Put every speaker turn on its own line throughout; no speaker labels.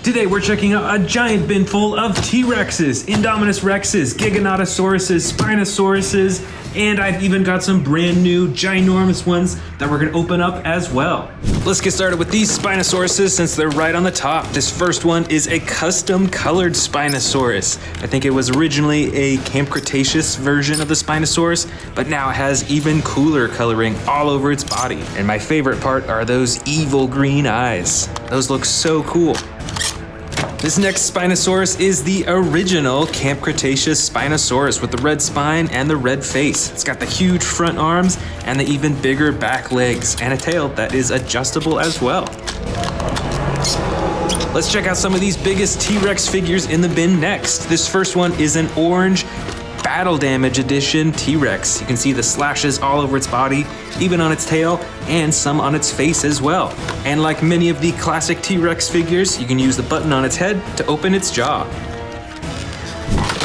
Today we're checking out a giant bin full of T-Rexes, Indominus Rexes, Giganotosauruses, Spinosauruses, and I've even got some brand new ginormous ones that we're gonna open up as well. Let's get started with these Spinosauruses since they're right on the top. This first one is a custom colored Spinosaurus. I think it was originally a Camp Cretaceous version of the Spinosaurus, but now it has even cooler coloring all over its body. And my favorite part are those evil green eyes. Those look so cool. This next Spinosaurus is the original Camp Cretaceous Spinosaurus with the red spine and the red face. It's got the huge front arms and the even bigger back legs and a tail that is adjustable as well. Let's check out some of these biggest T-Rex figures in the bin next. This first one is an orange Battle Damage Edition T-Rex. You can see the slashes all over its body, even on its tail, and some on its face as well. And like many of the classic T-Rex figures, you can use the button on its head to open its jaw.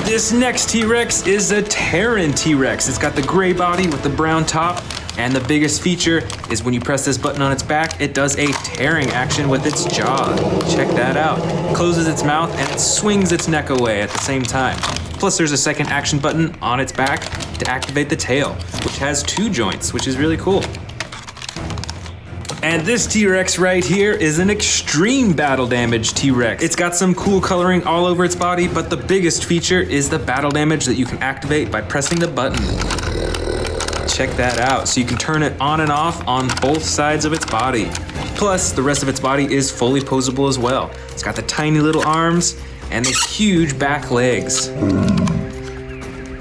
This next T-Rex is a Terran T-Rex. It's got the gray body with the brown top, and the biggest feature is when you press this button on its back, it does a tearing action with its jaw. Check that out. It closes its mouth and it swings its neck away at the same time. Plus there's a second action button on its back to activate the tail, which has 2 joints, which is really cool. And this T-Rex right here is an extreme battle damage T-Rex. It's got some cool coloring all over its body, but the biggest feature is the battle damage that you can activate by pressing the button. Check that out. So you can turn it on and off on both sides of its body. Plus, the rest of its body is fully posable as well. It's got the tiny little arms and the huge back legs.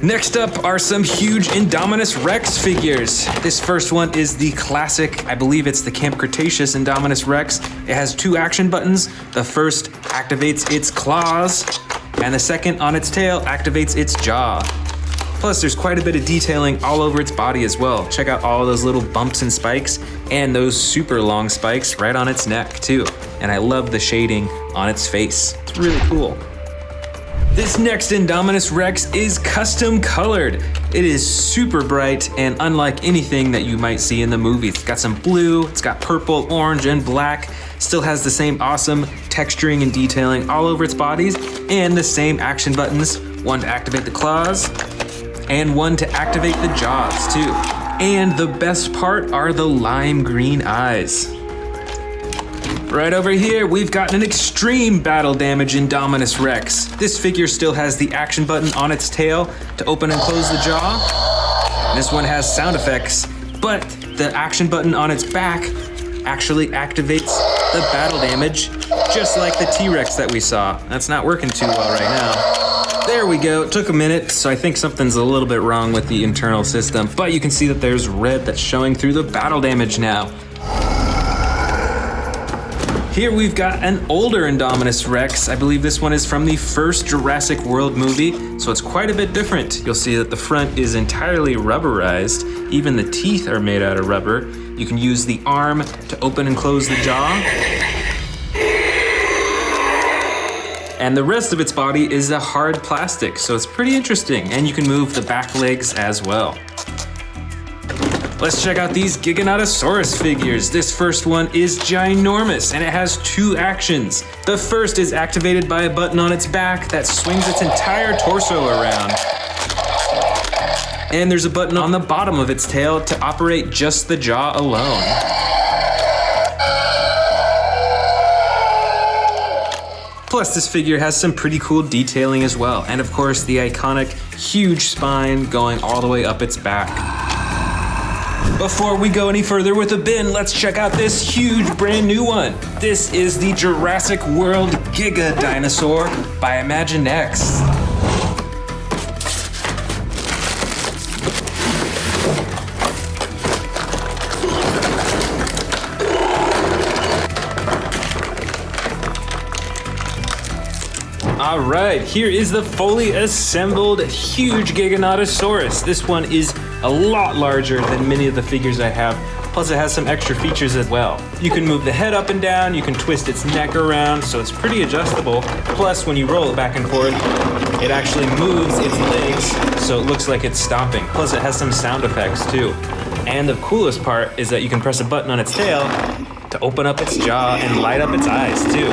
Next up are some huge Indominus Rex figures. This first one is the classic, I believe it's the Camp Cretaceous Indominus Rex. It has 2 action buttons. The first activates its claws, and the second on its tail activates its jaw. Plus, there's quite a bit of detailing all over its body as well. Check out all those little bumps and spikes, and those super long spikes right on its neck too. And I love the shading on its face. It's really cool. This next Indominus Rex is custom colored. It is super bright and unlike anything that you might see in the movies. It's got some blue, it's got purple, orange, and black. Still has the same awesome texturing and detailing all over its bodies, and the same action buttons, one to activate the claws, and one to activate the jaws too. And the best part are the lime green eyes. Right over here, we've got an extreme battle damage Indominus Rex. This figure still has the action button on its tail to open and close the jaw. This one has sound effects, but the action button on its back actually activates the battle damage, just like the T-Rex that we saw. That's not working too well right now. There we go. It took a minute, so I think something's a little bit wrong with the internal system, but you can see that there's red that's showing through the battle damage now. Here we've got an older Indominus Rex. I believe this one is from the first Jurassic World movie, so it's quite a bit different. You'll see that the front is entirely rubberized. Even the teeth are made out of rubber. You can use the arm to open and close the jaw. And the rest of its body is a hard plastic, so it's pretty interesting. And you can move the back legs as well. Let's check out these Giganotosaurus figures. This first one is ginormous and it has 2 actions. The first is activated by a button on its back that swings its entire torso around. And there's a button on the bottom of its tail to operate just the jaw alone. Plus, this figure has some pretty cool detailing as well. And of course, the iconic huge spine going all the way up its back. Before we go any further with the bin, let's check out this huge brand new one. This is the Jurassic World Giga Dinosaur by Imaginext. All right, here is the fully assembled huge Giganotosaurus. This one is a lot larger than many of the figures I have. Plus it has some extra features as well. You can move the head up and down, you can twist its neck around, so it's pretty adjustable. Plus when you roll it back and forth, it actually moves its legs, so it looks like it's stomping. Plus it has some sound effects too. And the coolest part is that you can press a button on its tail to open up its jaw and light up its eyes too.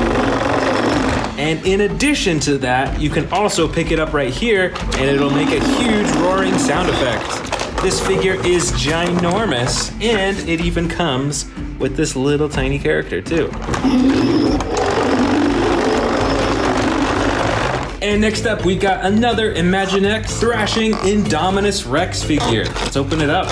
And in addition to that, you can also pick it up right here and it'll make a huge roaring sound effect. This figure is ginormous and it even comes with this little tiny character too. And next up, we got another Imaginext thrashing Indominus Rex figure. Let's open it up.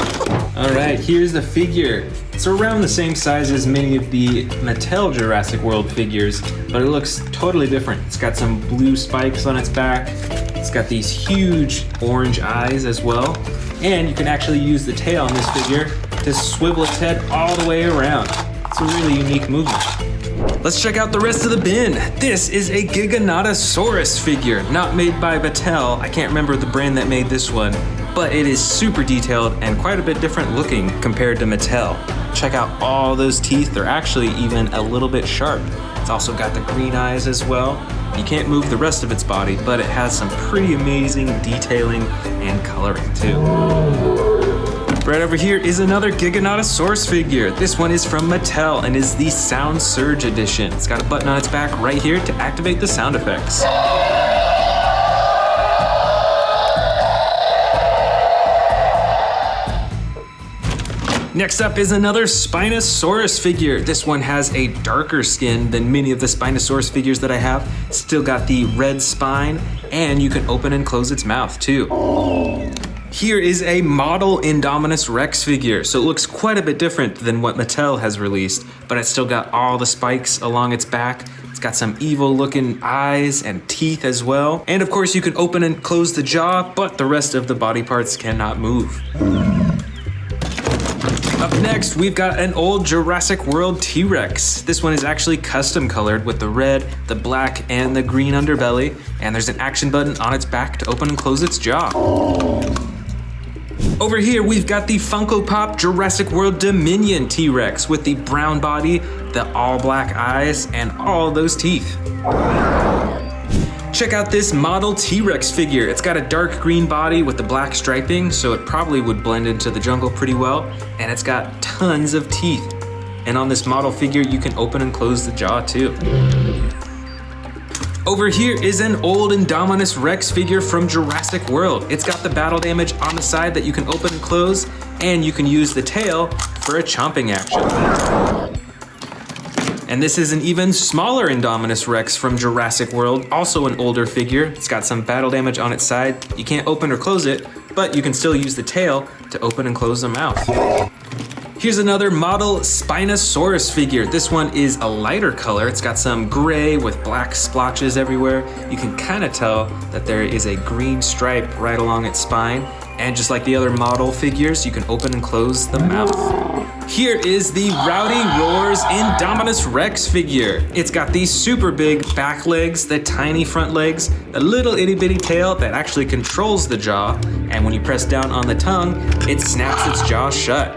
All right, here's the figure. It's around the same size as many of the Mattel Jurassic World figures, but it looks totally different. It's got some blue spikes on its back. It's got these huge orange eyes as well. And you can actually use the tail on this figure to swivel its head all the way around. It's a really unique movement. Let's check out the rest of the bin. This is a Giganotosaurus figure, not made by Mattel. I can't remember the brand that made this one, but it is super detailed and quite a bit different looking compared to Mattel. Check out all those teeth. They're actually even a little bit sharp. It's also got the green eyes as well. You can't move the rest of its body, but it has some pretty amazing detailing and coloring too. Right over here is another Giganotosaurus figure. This one is from Mattel and is the Sound Surge edition. It's got a button on its back right here to activate the sound effects. Next up is another Spinosaurus figure. This one has a darker skin than many of the Spinosaurus figures that I have. Still got the red spine, and you can open and close its mouth too. Here is a model Indominus Rex figure, so it looks quite a bit different than what Mattel has released, but it's still got all the spikes along its back. It's got some evil looking eyes and teeth as well. And of course you can open and close the jaw, but the rest of the body parts cannot move. Up next, we've got an old Jurassic World T-Rex. This one is actually custom colored with the red, the black, and the green underbelly, and there's an action button on its back to open and close its jaw. Over here, we've got the Funko Pop Jurassic World Dominion T-Rex with the brown body, the all black eyes, and all those teeth. Check out this model T-Rex figure. It's got a dark green body with the black striping, so it probably would blend into the jungle pretty well, and it's got tons of teeth. And on this model figure, you can open and close the jaw too. Over here is an old Indominus Rex figure from Jurassic World. It's got the battle damage on the side that you can open and close, and you can use the tail for a chomping action. And this is an even smaller Indominus Rex from Jurassic World, also an older figure. It's got some battle damage on its side. You can't open or close it, but you can still use the tail to open and close the mouth. Here's another model Spinosaurus figure. This one is a lighter color. It's got some gray with black splotches everywhere. You can kind of tell that there is a green stripe right along its spine. And just like the other model figures, you can open and close the mouth. Here is the Rowdy Roars Indominus Rex figure. It's got these super big back legs, the tiny front legs, a little itty bitty tail that actually controls the jaw, and when you press down on the tongue, it snaps its jaw shut.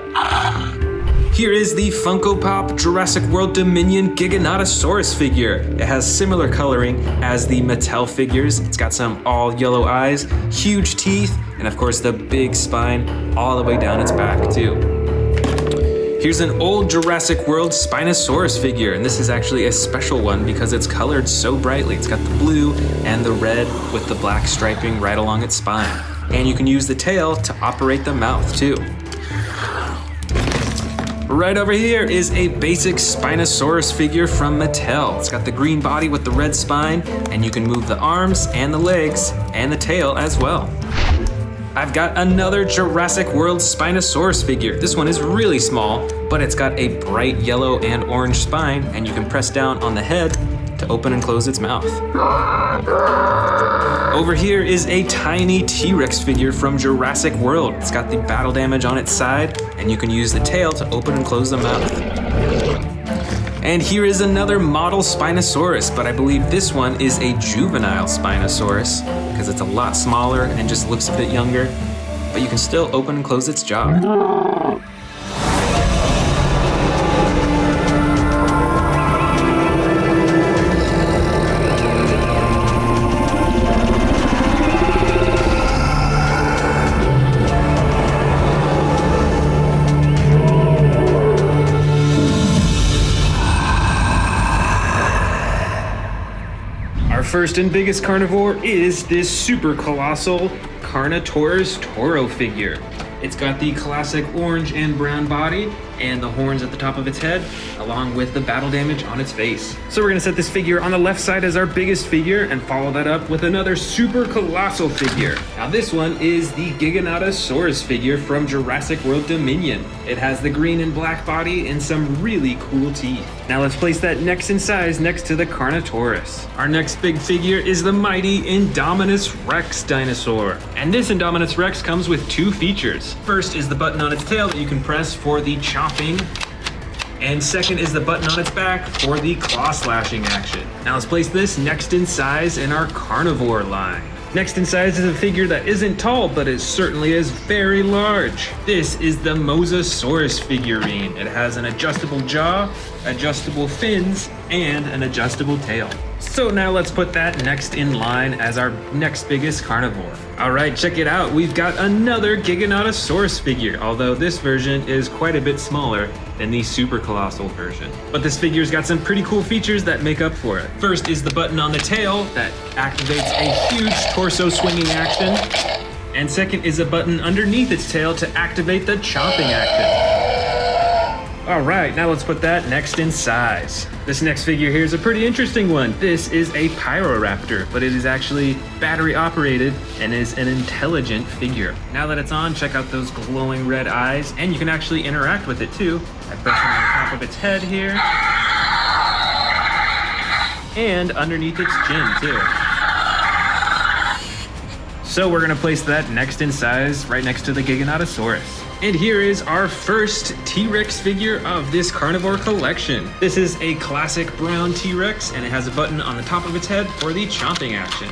Here is the Funko Pop Jurassic World Dominion Giganotosaurus figure. It has similar coloring as the Mattel figures. It's got some all yellow eyes, huge teeth, and of course the big spine all the way down its back too. Here's an old Jurassic World Spinosaurus figure, and this is actually a special one because it's colored so brightly. It's got the blue and the red with the black striping right along its spine. And you can use the tail to operate the mouth too. Right over here is a basic Spinosaurus figure from Mattel. It's got the green body with the red spine, and you can move the arms and the legs and the tail as well. I've got another Jurassic World Spinosaurus figure. This one is really small, but it's got a bright yellow and orange spine, and you can press down on the head to open and close its mouth. Over here is a tiny T-Rex figure from Jurassic World. It's got the battle damage on its side, and you can use the tail to open and close the mouth. And here is another model Spinosaurus, but I believe this one is a juvenile Spinosaurus because it's a lot smaller and just looks a bit younger, but you can still open and close its jaw. Our first and biggest carnivore is this super colossal Carnotaurus Toro figure. It's got the classic orange and brown body and the horns at the top of its head, along with the battle damage on its face. So we're gonna set this figure on the left side as our biggest figure and follow that up with another super colossal figure. Now this one is the Giganotosaurus figure from Jurassic World Dominion. It has the green and black body and some really cool teeth. Now let's place that next in size next to the Carnotaurus. Our next big figure is the mighty Indominus Rex dinosaur. And this Indominus Rex comes with two features. First is the button on its tail that you can press for the chomping, and second is the button on its back for the claw slashing action. Now let's place this next in size in our carnivore line. Next in size is a figure that isn't tall, but it certainly is very large. This is the Mosasaurus figurine. It has an adjustable jaw, adjustable fins, and an adjustable tail. So now let's put that next in line as our next biggest carnivore. All right, check it out. We've got another Giganotosaurus figure, although this version is quite a bit smaller than the super colossal version. But this figure's got some pretty cool features that make up for it. First is the button on the tail that activates a huge torso swinging action. And second is a button underneath its tail to activate the chomping action. All right, now let's put that next in size. This next figure here is a pretty interesting one. This is a Pyroraptor, but it is actually battery operated and is an intelligent figure. Now that it's on, check out those glowing red eyes, and you can actually interact with it too by pressing on the top of its head here, and underneath its chin too. So we're gonna place that next in size right next to the Giganotosaurus. And here is our first T-Rex figure of this carnivore collection. This is a classic brown T-Rex, and it has a button on the top of its head for the chomping action.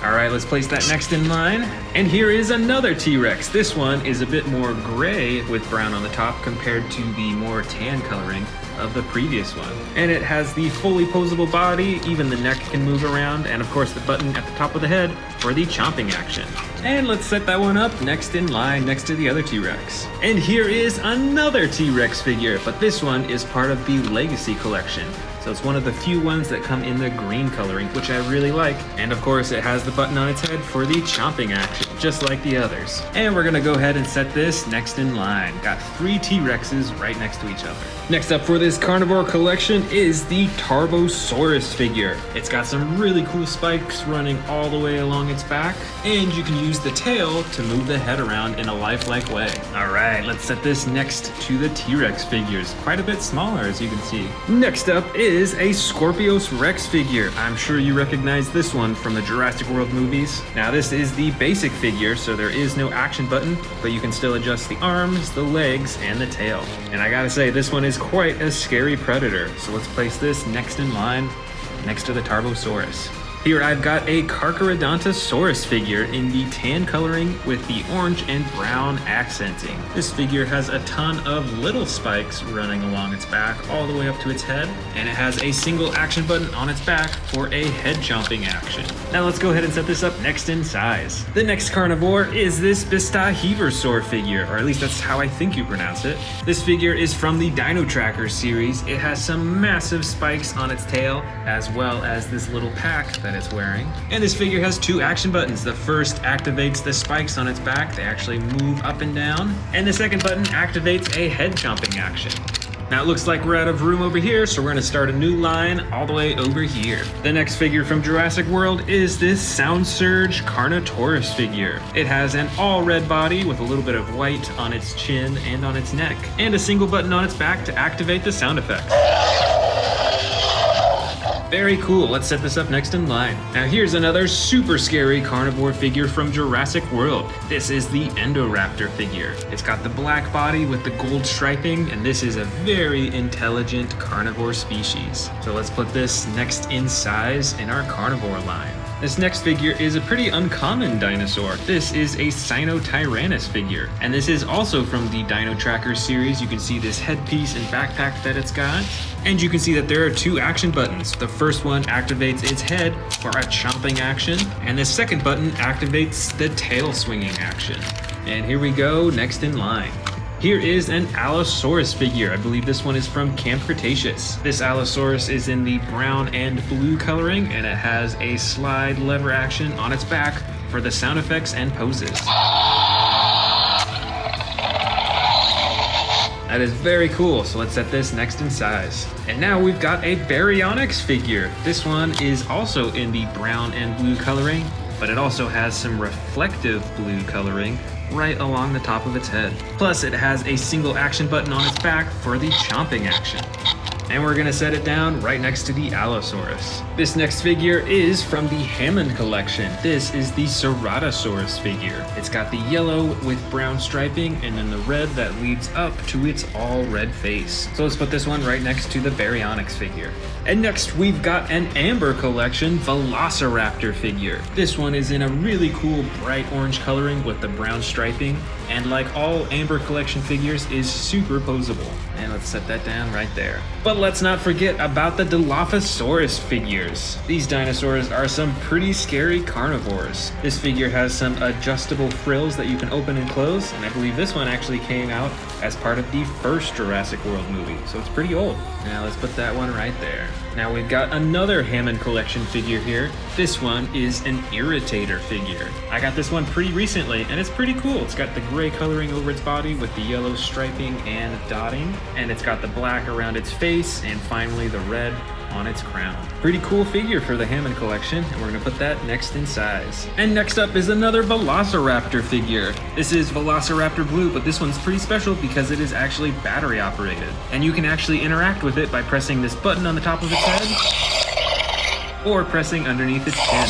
All right, let's place that next in line. And here is another T-Rex. This one is a bit more gray with brown on the top compared to the more tan coloring of the previous one. And it has the fully posable body, even the neck can move around, and of course the button at the top of the head for the chomping action. And let's set that one up next in line next to the other T-Rex. And here is another T-Rex figure, but this one is part of the Legacy collection. So it's one of the few ones that come in the green coloring, which I really like. And of course it has the button on its head for the chomping action, just like the others. And we're gonna go ahead and set this next in line. Got three T-Rexes right next to each other. Next up for this carnivore collection is the Tarbosaurus figure. It's got some really cool spikes running all the way along its back, and you can use the tail to move the head around in a lifelike way. All right, let's set this next to the T-Rex figures. Quite a bit smaller, as you can see. Next up is a Scorpius Rex figure. I'm sure you recognize this one from the Jurassic World movies. Now this is the basic figure, so there is no action button, but you can still adjust the arms, the legs, and the tail. And I gotta say, this one is quite a scary predator. So let's place this next in line, next to the Tarbosaurus. Here I've got a Carcharodontosaurus figure in the tan coloring with the orange and brown accenting. This figure has a ton of little spikes running along its back all the way up to its head, and it has a single action button on its back for a head chomping action. Now let's go ahead and set this up next in size. The next carnivore is this Bistaheverosaur figure, or at least that's how I think you pronounce it. This figure is from the Dino Tracker series. It has some massive spikes on its tail, as well as this little pack that it's wearing. And this figure has two action buttons. The first activates the spikes on its back. They actually move up and down. And the second button activates a head chomping action. Now it looks like we're out of room over here, so we're gonna start a new line all the way over here. The next figure from Jurassic World is this Sound Surge Carnotaurus figure. It has an all red body with a little bit of white on its chin and on its neck, and a single button on its back to activate the sound effects. Very cool, let's set this up next in line. Now here's another super scary carnivore figure from Jurassic World. This is the Endoraptor figure. It's got the black body with the gold striping, and this is a very intelligent carnivore species. So let's put this next in size in our carnivore line. This next figure is a pretty uncommon dinosaur. This is a Sinotyrannus figure, and this is also from the Dino Tracker series. You can see this headpiece and backpack that it's got, and you can see that there are two action buttons. The first one activates its head for a chomping action, and the second button activates the tail swinging action. And here we go, next in line. Here is an Allosaurus figure. I believe this one is from Camp Cretaceous. This Allosaurus is in the brown and blue coloring, and it has a slide lever action on its back for the sound effects and poses. That is very cool, so let's set this next in size. And now we've got a Baryonyx figure. This one is also in the brown and blue coloring, but it also has some reflective blue coloring right along the top of its head. Plus, it has a single action button on its back for the chomping action. And we're gonna set it down right next to the Allosaurus. This next figure is from the Hammond collection. This is the Ceratosaurus figure. It's got the yellow with brown striping and then the red that leads up to its all red face. So let's put this one right next to the Baryonyx figure. And next we've got an Amber collection Velociraptor figure. This one is in a really cool bright orange coloring with the brown striping, and like all Amber collection figures is super posable. And let's set that down right there. But let's not forget about the Dilophosaurus figures. These dinosaurs are some pretty scary carnivores. This figure has some adjustable frills that you can open and close, and I believe this one actually came out as part of the first Jurassic World movie, so it's pretty old. Now let's put that one right there. Now we've got another Hammond collection figure here. This one is an Irritator figure. I got this one pretty recently, and it's pretty cool. It's got the gray coloring over its body with the yellow striping and dotting, and it's got the black around its face, and finally the red on its crown. Pretty cool figure for the Hammond collection, and we're gonna put that next in size. And next up is another Velociraptor figure. This is Velociraptor Blue, but this one's pretty special because it is actually battery operated. And you can actually interact with it by pressing this button on the top of its head, or pressing underneath its chin.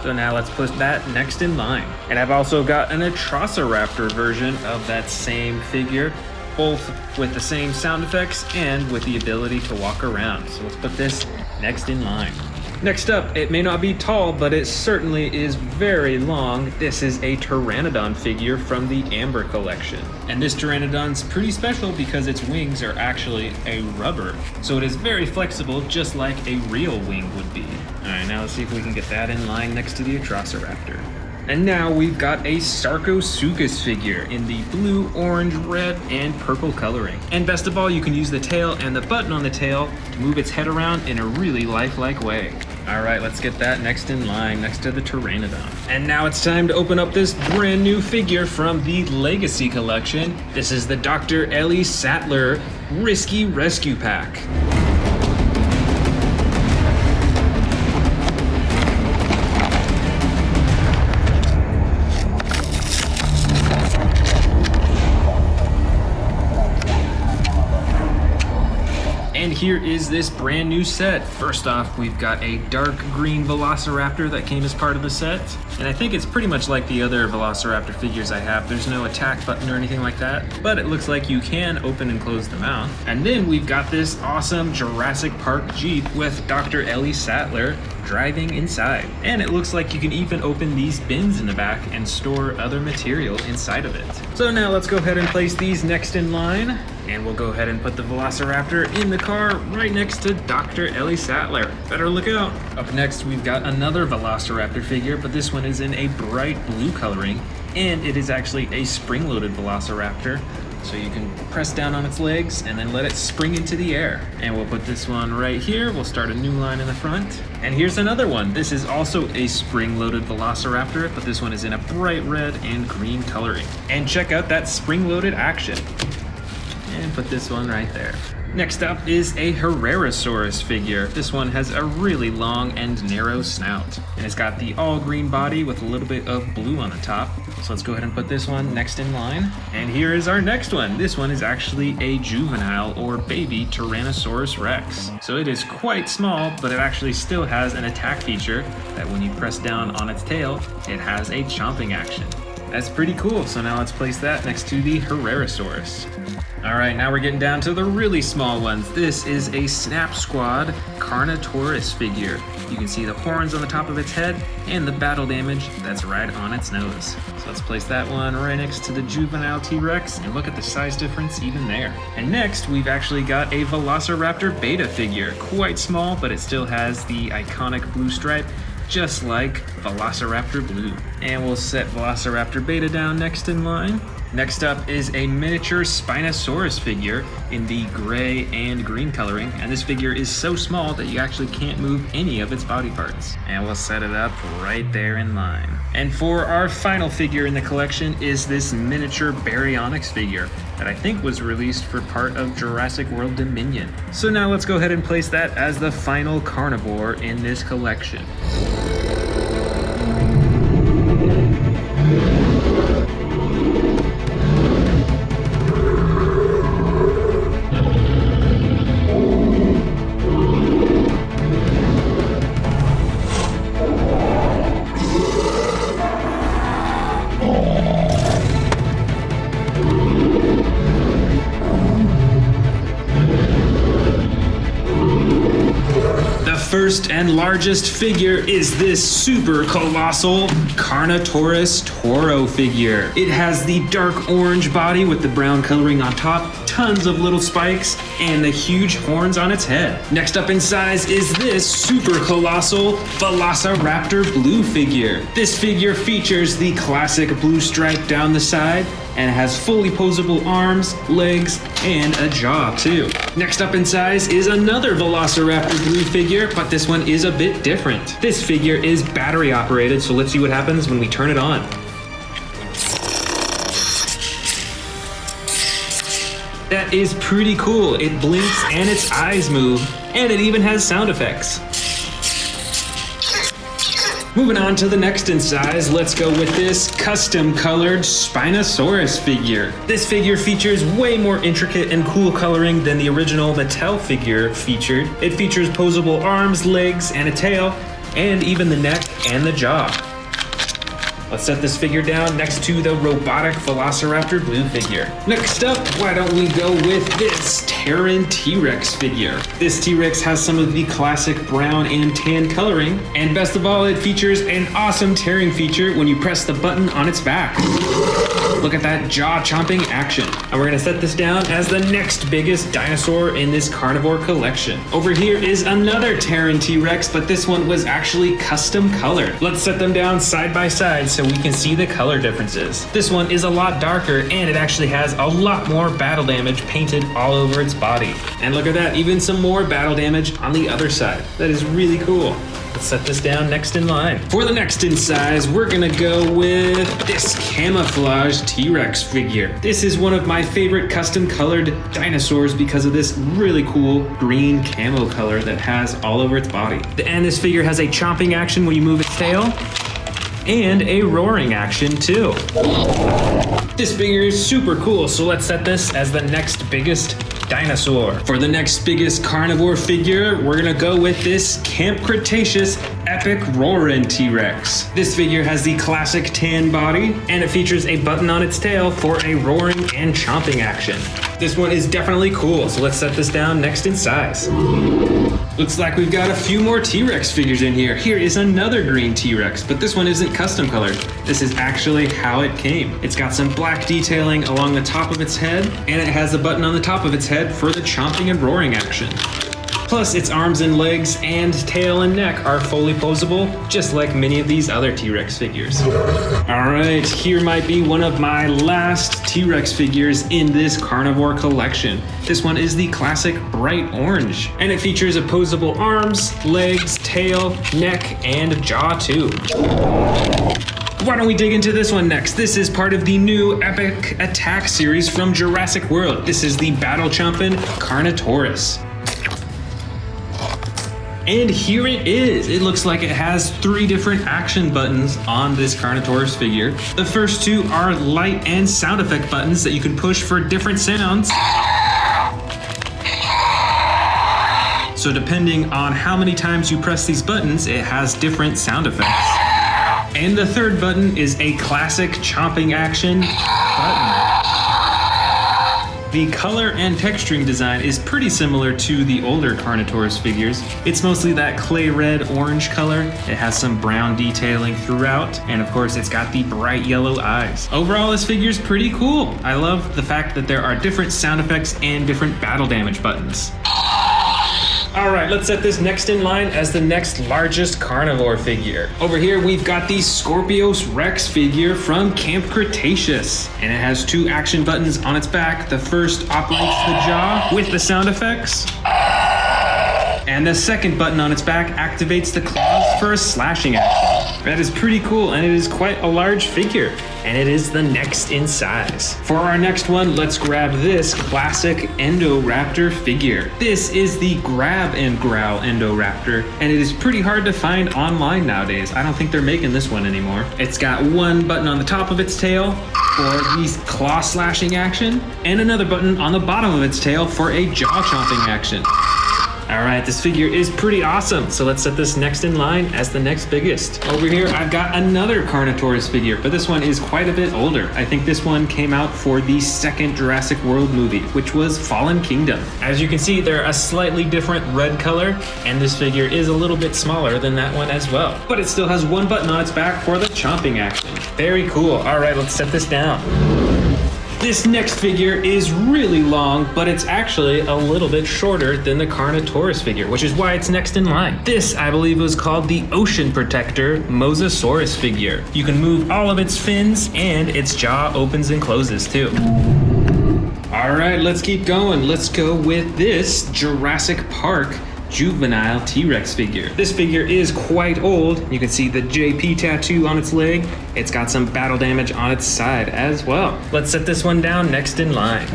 So now let's put that next in line. And I've also got an Atrociraptor version of that same figure, both with the same sound effects and with the ability to walk around. So let's put this next in line. Next up, it may not be tall, but it certainly is very long. This is a Pteranodon figure from the Amber collection. And this Pteranodon's pretty special because its wings are actually a rubber. So it is very flexible, just like a real wing would be. All right, now let's see if we can get that in line next to the Atrociraptor. And now we've got a Sarcosuchus figure in the blue, orange, red, and purple coloring. And best of all, you can use the tail and the button on the tail to move its head around in a really lifelike way. All right, let's get that next in line, next to the Pteranodon. And now it's time to open up this brand new figure from the Legacy collection. This is the Dr. Ellie Sattler Risky Rescue Pack. And here is this brand new set. First off, we've got a dark green Velociraptor that came as part of the set. And I think it's pretty much like the other Velociraptor figures I have. There's no attack button or anything like that, but it looks like you can open and close the mouth. And then we've got this awesome Jurassic Park Jeep with Dr. Ellie Sattler driving inside. And it looks like you can even open these bins in the back and store other material inside of it. So now let's go ahead and place these next in line. And we'll go ahead and put the Velociraptor in the car right next to Dr. Ellie Sattler. Better look out. Up next, we've got another Velociraptor figure, but this one is in a bright blue coloring, and it is actually a spring-loaded Velociraptor. So you can press down on its legs and then let it spring into the air. And we'll put this one right here. We'll start a new line in the front. And here's another one. This is also a spring-loaded Velociraptor, but this one is in a bright red and green coloring. And check out that spring-loaded action. And put this one right there. Next up is a Herrerasaurus figure. This one has a really long and narrow snout, and it's got the all green body with a little bit of blue on the top. So let's go ahead and put this one next in line. And here is our next one. This one is actually a juvenile or baby Tyrannosaurus Rex. So it is quite small, but it actually still has an attack feature that when you press down on its tail, it has a chomping action. That's pretty cool. So now let's place that next to the Herrerasaurus. All right, now we're getting down to the really small ones. This is a Snap Squad Carnotaurus figure. You can see the horns on the top of its head and the battle damage that's right on its nose. So let's place that one right next to the juvenile T-Rex and look at the size difference even there. And next, we've actually got a Velociraptor Beta figure. Quite small, but it still has the iconic blue stripe, just like Velociraptor Blue. And we'll set Velociraptor Beta down next in line. Next up is a miniature Spinosaurus figure in the gray and green coloring, and this figure is so small that you actually can't move any of its body parts. And we'll set it up right there in line. And for our final figure in the collection is this miniature Baryonyx figure that I think was released for part of Jurassic World Dominion. So now let's go ahead and place that as the final carnivore in this collection. First and largest figure is this super colossal Carnotaurus Toro figure. It has the dark orange body with the brown coloring on top, tons of little spikes, and the huge horns on its head. Next up in size is this super colossal Velociraptor blue figure. This figure features the classic blue stripe down the side and has fully posable arms, legs, and a jaw too. Next up in size is another Velociraptor blue figure, but this one is a bit different. This figure is battery operated, so let's see what happens when we turn it on. That is pretty cool. It blinks and its eyes move, and it even has sound effects. Moving on to the next in size, let's go with this custom colored Spinosaurus figure. This figure features way more intricate and cool coloring than the original Mattel figure featured. It features posable arms, legs, and a tail, and even the neck and the jaw. Let's set this figure down next to the robotic Velociraptor blue figure. Next up, why don't we go with this Terran T-Rex figure. This T-Rex has some of the classic brown and tan coloring, and best of all, it features an awesome tearing feature when you press the button on its back. Look at that jaw-chomping action. And we're gonna set this down as the next biggest dinosaur in this carnivore collection. Over here is another Terran T-Rex, but this one was actually custom colored. Let's set them down side by side so we can see the color differences. This one is a lot darker, and it actually has a lot more battle damage painted all over its body. And look at that, even some more battle damage on the other side. That is really cool. Let's set this down next in line. For the next in size, we're gonna go with this camouflage T-Rex figure. This is one of my favorite custom colored dinosaurs because of this really cool green camo color that has all over its body. And this figure has a chomping action when you move its tail, and a roaring action too. This figure is super cool, so let's set this as the next biggest dinosaur. For the next biggest carnivore figure, we're gonna go with this Camp Cretaceous Epic Roarin' T-Rex. This figure has the classic tan body, and it features a button on its tail for a roaring and chomping action. This one is definitely cool, so let's set this down next in size. Looks like we've got a few more T-Rex figures in here. Here is another green T-Rex, but this one isn't custom colored. This is actually how it came. It's got some black detailing along the top of its head, and it has a button on the top of its head for the chomping and roaring action. Plus, its arms and legs and tail and neck are fully posable, just like many of these other T-Rex figures. All right, here might be one of my last T-Rex figures in this carnivore collection. This one is the classic bright orange, and it features opposable arms, legs, tail, neck, and jaw too. Why don't we dig into this one next? This is part of the new Epic Attack series from Jurassic World. This is the battle-chomping Carnotaurus. And here it is. It looks like it has 3 different action buttons on this Carnotaurus figure. The first 2 are light and sound effect buttons that you can push for different sounds. So depending on how many times you press these buttons, it has different sound effects. And the third button is a classic chomping action button. The color and texturing design is pretty similar to the older Carnotaurus figures. It's mostly that clay red orange color. It has some brown detailing throughout, and of course it's got the bright yellow eyes. Overall, this figure's pretty cool. I love the fact that there are different sound effects and different battle damage buttons. All right, let's set this next in line as the next largest carnivore figure. Over here, we've got the Scorpius Rex figure from Camp Cretaceous, and it has 2 action buttons on its back. The first operates the jaw with the sound effects, and the second button on its back activates the claws for a slashing action. That is pretty cool, and it is quite a large figure, and it is the next in size. For our next one, let's grab this classic Endoraptor figure. This is the grab and growl Endoraptor, and it is pretty hard to find online nowadays. I don't think they're making this one anymore. It's got 1 button on the top of its tail for the claw slashing action, and another button on the bottom of its tail for a jaw chomping action. All right, this figure is pretty awesome. So let's set this next in line as the next biggest. Over here, I've got another Carnotaurus figure, but this one is quite a bit older. I think this one came out for the second Jurassic World movie, which was Fallen Kingdom. As you can see, they're a slightly different red color, and this figure is a little bit smaller than that one as well. But it still has 1 button on its back for the chomping action. Very cool. All right, let's set this down. This next figure is really long, but it's actually a little bit shorter than the Carnotaurus figure, which is why it's next in line. This, I believe, was called the Ocean Protector Mosasaurus figure. You can move all of its fins, and its jaw opens and closes too. All right, let's keep going. Let's go with this Jurassic Park juvenile T-Rex figure. This figure is quite old. You can see the JP tattoo on its leg. It's got some battle damage on its side as well. Let's set this one down next in line.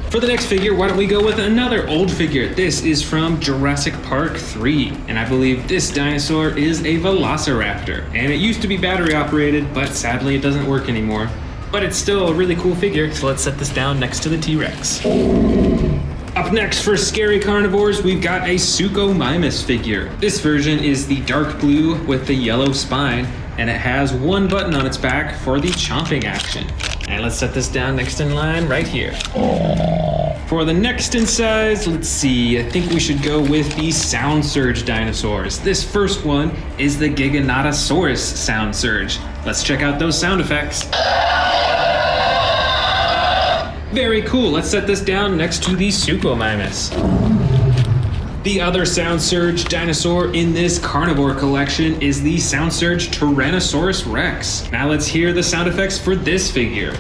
For the next figure, why don't we go with another old figure? This is from Jurassic Park 3, and I believe this dinosaur is a Velociraptor. And it used to be battery operated, but sadly it doesn't work anymore. But it's still a really cool figure, so let's set this down next to the T-Rex. Up next for scary carnivores, we've got a Suchomimus figure. This version is the dark blue with the yellow spine, and it has 1 button on its back for the chomping action. And let's set this down next in line right here. For the next in size, let's see, I think we should go with the Sound Surge dinosaurs. This first one is the Giganotosaurus Sound Surge. Let's check out those sound effects. Very cool. Let's set this down next to the Suchomimus. The other Sound Surge dinosaur in this carnivore collection is the Sound Surge Tyrannosaurus Rex. Now let's hear the sound effects for this figure.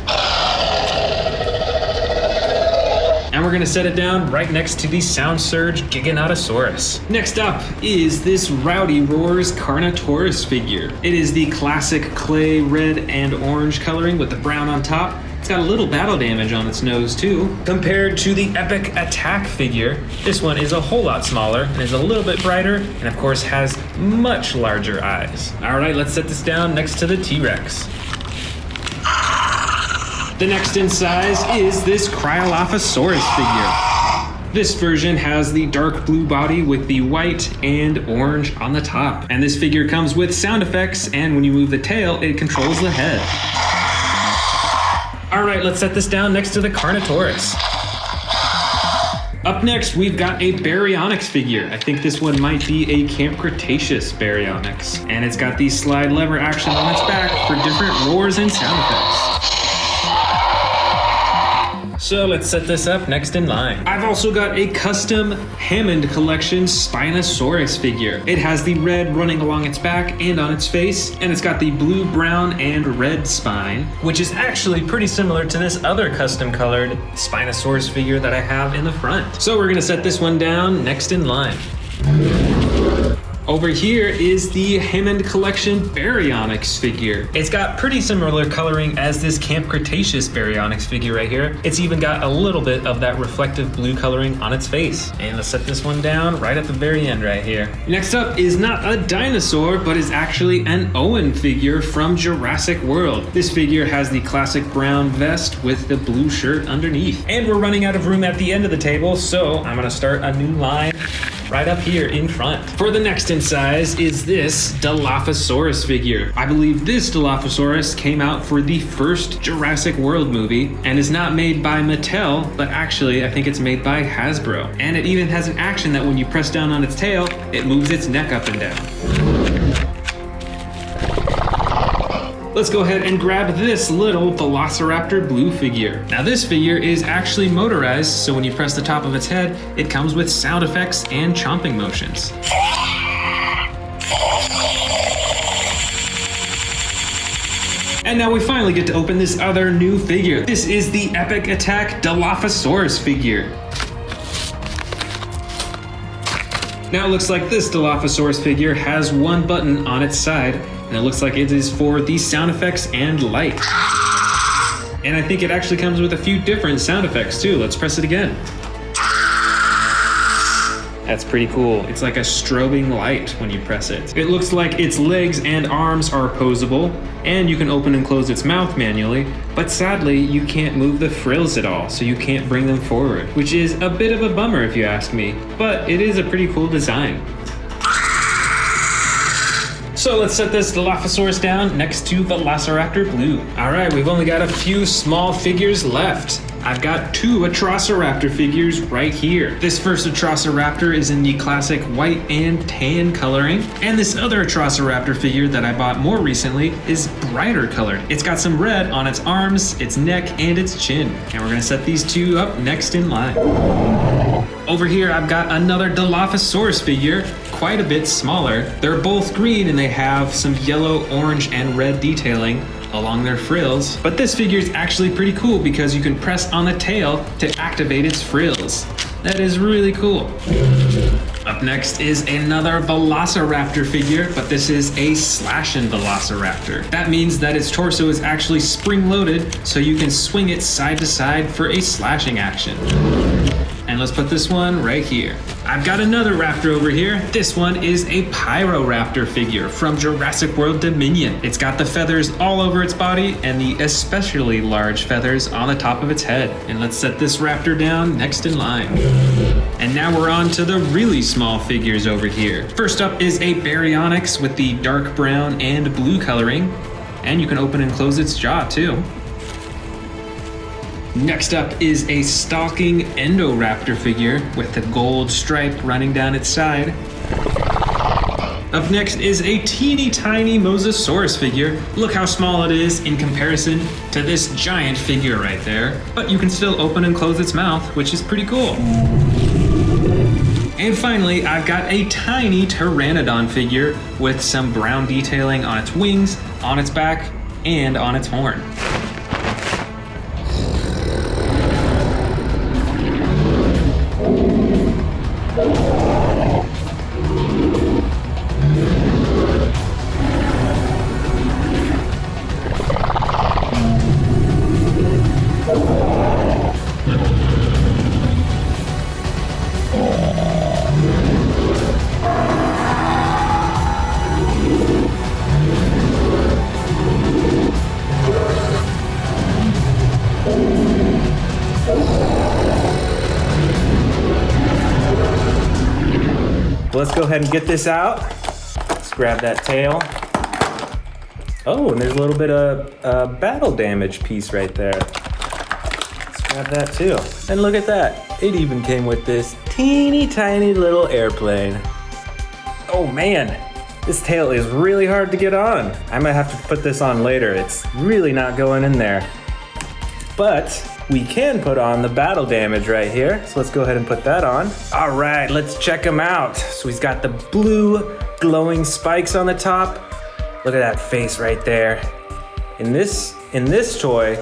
And we're gonna set it down right next to the Sound Surge Giganotosaurus. Next up is this Rowdy Roars Carnotaurus figure. It is the classic clay red and orange coloring with the brown on top. It's got a little battle damage on its nose too. Compared to the Epic Attack figure, this one is a whole lot smaller and is a little bit brighter, and of course has much larger eyes. All right, let's set this down next to the T-Rex. The next in size is this Cryolophosaurus figure. This version has the dark blue body with the white and orange on the top. And this figure comes with sound effects, and when you move the tail, it controls the head. All right, let's set this down next to the Carnotaurus. Up next, we've got a Baryonyx figure. I think this one might be a Camp Cretaceous Baryonyx. And it's got the slide lever action on its back for different roars and sound effects. So let's set this up next in line. I've also got a custom Hammond Collection Spinosaurus figure. It has the red running along its back and on its face, and it's got the blue, brown, and red spine, which is actually pretty similar to this other custom colored Spinosaurus figure that I have in the front. So we're gonna set this one down next in line. Over here is the Hammond Collection Baryonyx figure. It's got pretty similar coloring as this Camp Cretaceous Baryonyx figure right here. It's even got a little bit of that reflective blue coloring on its face. And let's set this one down right at the very end right here. Next up is not a dinosaur, but is actually an Owen figure from Jurassic World. This figure has the classic brown vest with the blue shirt underneath. And we're running out of room at the end of the table, so I'm gonna start a new line right up here in front. For the next in size is this Dilophosaurus figure. I believe this Dilophosaurus came out for the first Jurassic World movie and is not made by Mattel, but actually I think it's made by Hasbro. And it even has an action that when you press down on its tail, it moves its neck up and down. Let's go ahead and grab this little Velociraptor blue figure. Now this figure is actually motorized, so when you press the top of its head, it comes with sound effects and chomping motions. And now we finally get to open this other new figure. This is the Epic Attack Dilophosaurus figure. Now it looks like this Dilophosaurus figure has one button on its side, and it looks like it is for the sound effects and light. And I think it actually comes with a few different sound effects too. Let's press it again. That's pretty cool. It's like a strobing light when you press it. It looks like its legs and arms are posable, and you can open and close its mouth manually, but sadly you can't move the frills at all, so you can't bring them forward, which is a bit of a bummer if you ask me, but it is a pretty cool design. So let's set this Dilophosaurus down next to Velociraptor Blue. All right, we've only got a few small figures left. I've got two Atrociraptor figures right here. This first Atrociraptor is in the classic white and tan coloring, and this other Atrociraptor figure that I bought more recently is brighter colored. It's got some red on its arms, its neck, and its chin. And we're gonna set these two up next in line. Over here, I've got another Dilophosaurus figure, quite a bit smaller. They're both green and they have some yellow, orange, and red detailing along their frills. But this figure is actually pretty cool because you can press on the tail to activate its frills. That is really cool. Up next is another Velociraptor figure, but this is a slashing Velociraptor. That means that its torso is actually spring-loaded, so you can swing it side to side for a slashing action. And let's put this one right here. I've got another raptor over here. This one is a Pyroraptor figure from Jurassic World Dominion. It's got the feathers all over its body and the especially large feathers on the top of its head. And let's set this raptor down next in line. And now we're on to the really small figures over here. First up is a Baryonyx with the dark brown and blue coloring. And you can open and close its jaw too. Next up is a stalking Endoraptor figure with the gold stripe running down its side. Up next is a teeny tiny Mosasaurus figure. Look how small it is in comparison to this giant figure right there. But you can still open and close its mouth, which is pretty cool. And finally, I've got a tiny Pteranodon figure with some brown detailing on its wings, on its back, and on its horn.
Let's go ahead and get this out. Let's grab that tail. Oh, and there's a little bit of battle damage piece right there. Let's grab that too. And look at that. It even came with this teeny tiny little airplane. Oh man, this tail is really hard to get on. I might have to put this on later. It's really not going in there. But we can put on the battle damage right here. So let's go ahead and put that on. All right, let's check him out. So he's got the blue glowing spikes on the top. Look at that face right there. In this toy,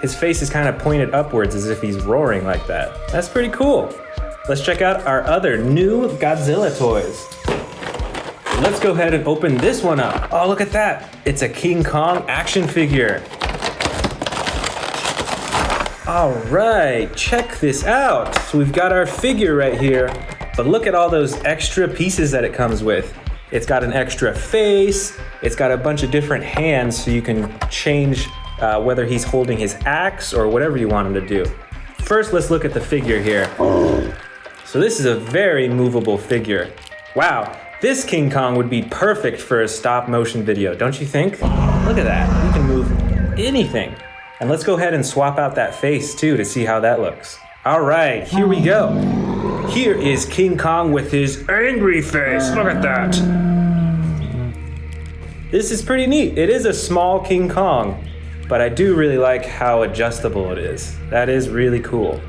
his face is kind of pointed upwards as if he's roaring like that. That's pretty cool. Let's check out our other new Godzilla toys. Let's go ahead and open this one up. Oh, look at that. It's a King Kong action figure. All right, check this out. So we've got our figure right here, but look at all those extra pieces that it comes with. It's got an extra face. It's got a bunch of different hands so you can change whether he's holding his axe or whatever you want him to do. First, let's look at the figure here. So this is a very movable figure. Wow, this King Kong would be perfect for a stop motion video, don't you think? Look at that, you can move anything. And let's go ahead and swap out that face too to see how that looks. All right, here we go. Here is King Kong with his angry face. Look at that. This is pretty neat. It is a small King Kong, but I do really like how adjustable it is. That is really cool.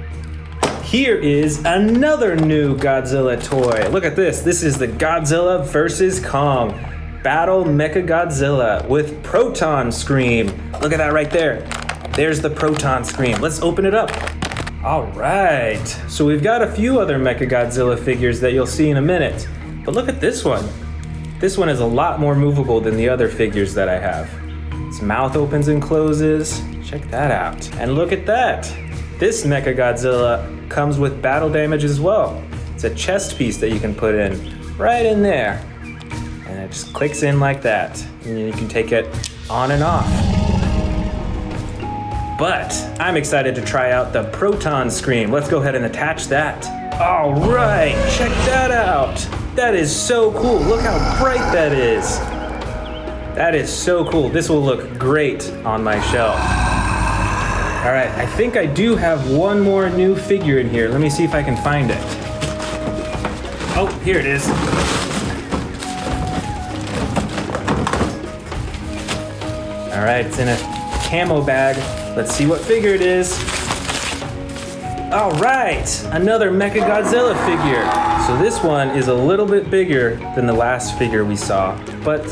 Here is another new Godzilla toy. Look at this. This is the Godzilla vs. Kong Battle Mechagodzilla with Proton Scream. Look at that right there. There's the Proton Scream. Let's open it up. All right. So we've got a few other Mechagodzilla figures that you'll see in a minute. But look at this one. This one is a lot more movable than the other figures that I have. Its mouth opens and closes. Check that out. And look at that. This Mechagodzilla comes with battle damage as well. It's a chest piece that you can put in right in there. And it just clicks in like that. And you can take it on and off. But I'm excited to try out the Proton Scream. Let's go ahead and attach that. All right, check that out. That is so cool. Look how bright that is. That is so cool. This will look great on my shelf. All right, I think I do have one more new figure in here. Let me see if I can find it. Oh, here it is. All right, it's in a camo bag. Let's see what figure it is. All right, another Mechagodzilla figure. So this one is a little bit bigger than the last figure we saw, but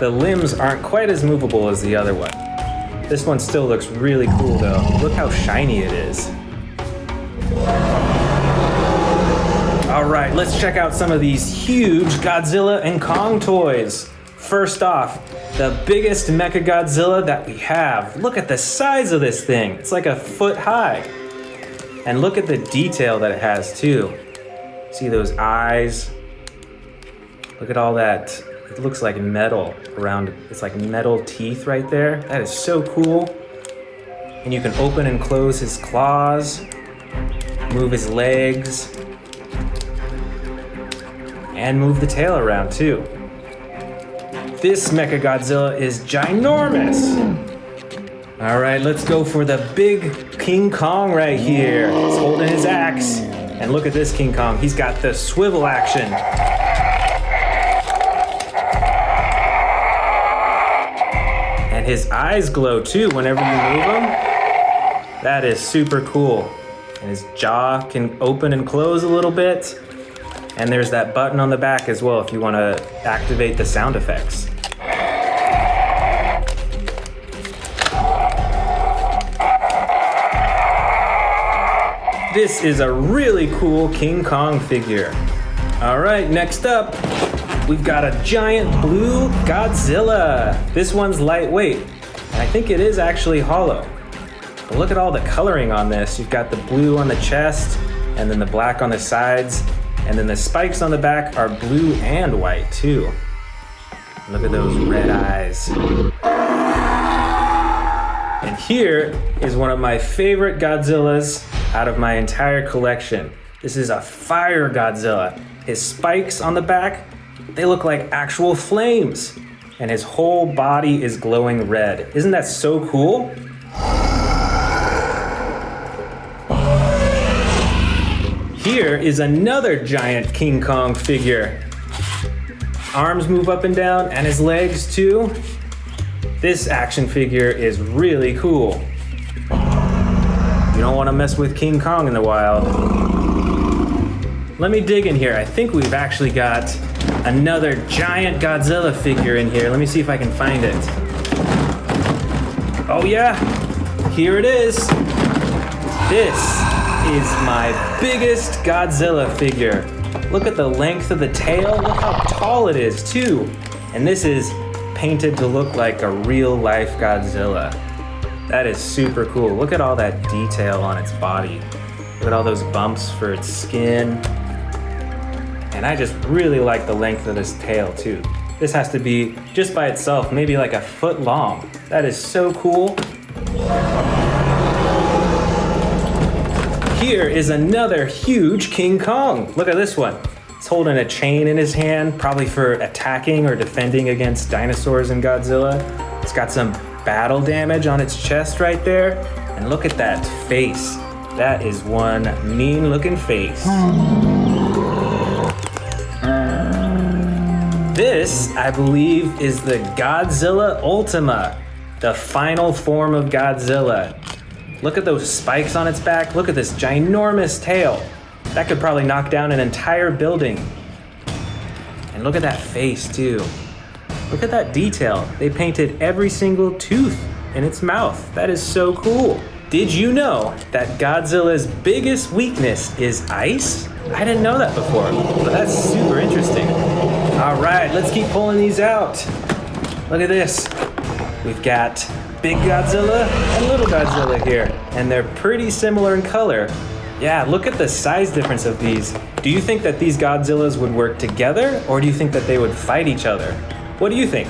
the limbs aren't quite as movable as the other one. This one still looks really cool though. Look how shiny it is. All right, let's check out some of these huge Godzilla and Kong toys. First off, the biggest Mechagodzilla that we have. Look at the size of this thing. It's like a foot high. And look at the detail that it has too. See those eyes? Look at all that. It looks like metal around, it's like metal teeth right there. That is so cool. And you can open and close his claws, move his legs, and move the tail around too. This Mechagodzilla is ginormous. All right, let's go for the big King Kong right here. He's holding his axe. And look at this King Kong. He's got the swivel action. And his eyes glow too whenever you move him. That is super cool. And his jaw can open and close a little bit. And there's that button on the back as well if you want to activate the sound effects. This is a really cool King Kong figure. All right, next up, we've got a giant blue Godzilla. This one's lightweight, and I think it is actually hollow. But look at all the coloring on this. You've got the blue on the chest, and then the black on the sides, and then the spikes on the back are blue and white too. Look at those red eyes. And here is one of my favorite Godzillas out of my entire collection. This is a fire Godzilla. His spikes on the back, they look like actual flames. And his whole body is glowing red. Isn't that so cool? Here is another giant King Kong figure. Arms move up and down, and his legs too. This action figure is really cool. You don't want to mess with King Kong in the wild. Let me dig in here. I think we've actually got another giant Godzilla figure in here. Let me see if I can find it. Oh yeah, here it is. This is my biggest Godzilla figure. Look at the length of the tail. Look how tall it is too. And this is painted to look like a real life Godzilla. That is super cool. Look at all that detail on its body. Look at all those bumps for its skin. And I just really like the length of this tail too. This has to be, just by itself, maybe like a foot long. That is so cool. Here is another huge King Kong. Look at this one. It's holding a chain in his hand, probably for attacking or defending against dinosaurs and Godzilla. It's got some battle damage on its chest right there. And look at that face. That is one mean looking face. This, I believe, is the Godzilla Ultima, the final form of Godzilla. Look at those spikes on its back. Look at this ginormous tail. That could probably knock down an entire building. And look at that face too. Look at that detail. They painted every single tooth in its mouth. That is so cool. Did you know that Godzilla's biggest weakness is ice? I didn't know that before, but that's super interesting. All right, let's keep pulling these out. Look at this. We've got big Godzilla and little Godzilla here, and they're pretty similar in color. Yeah, look at the size difference of these. Do you think that these Godzillas would work together, or do you think that they would fight each other? What do you think?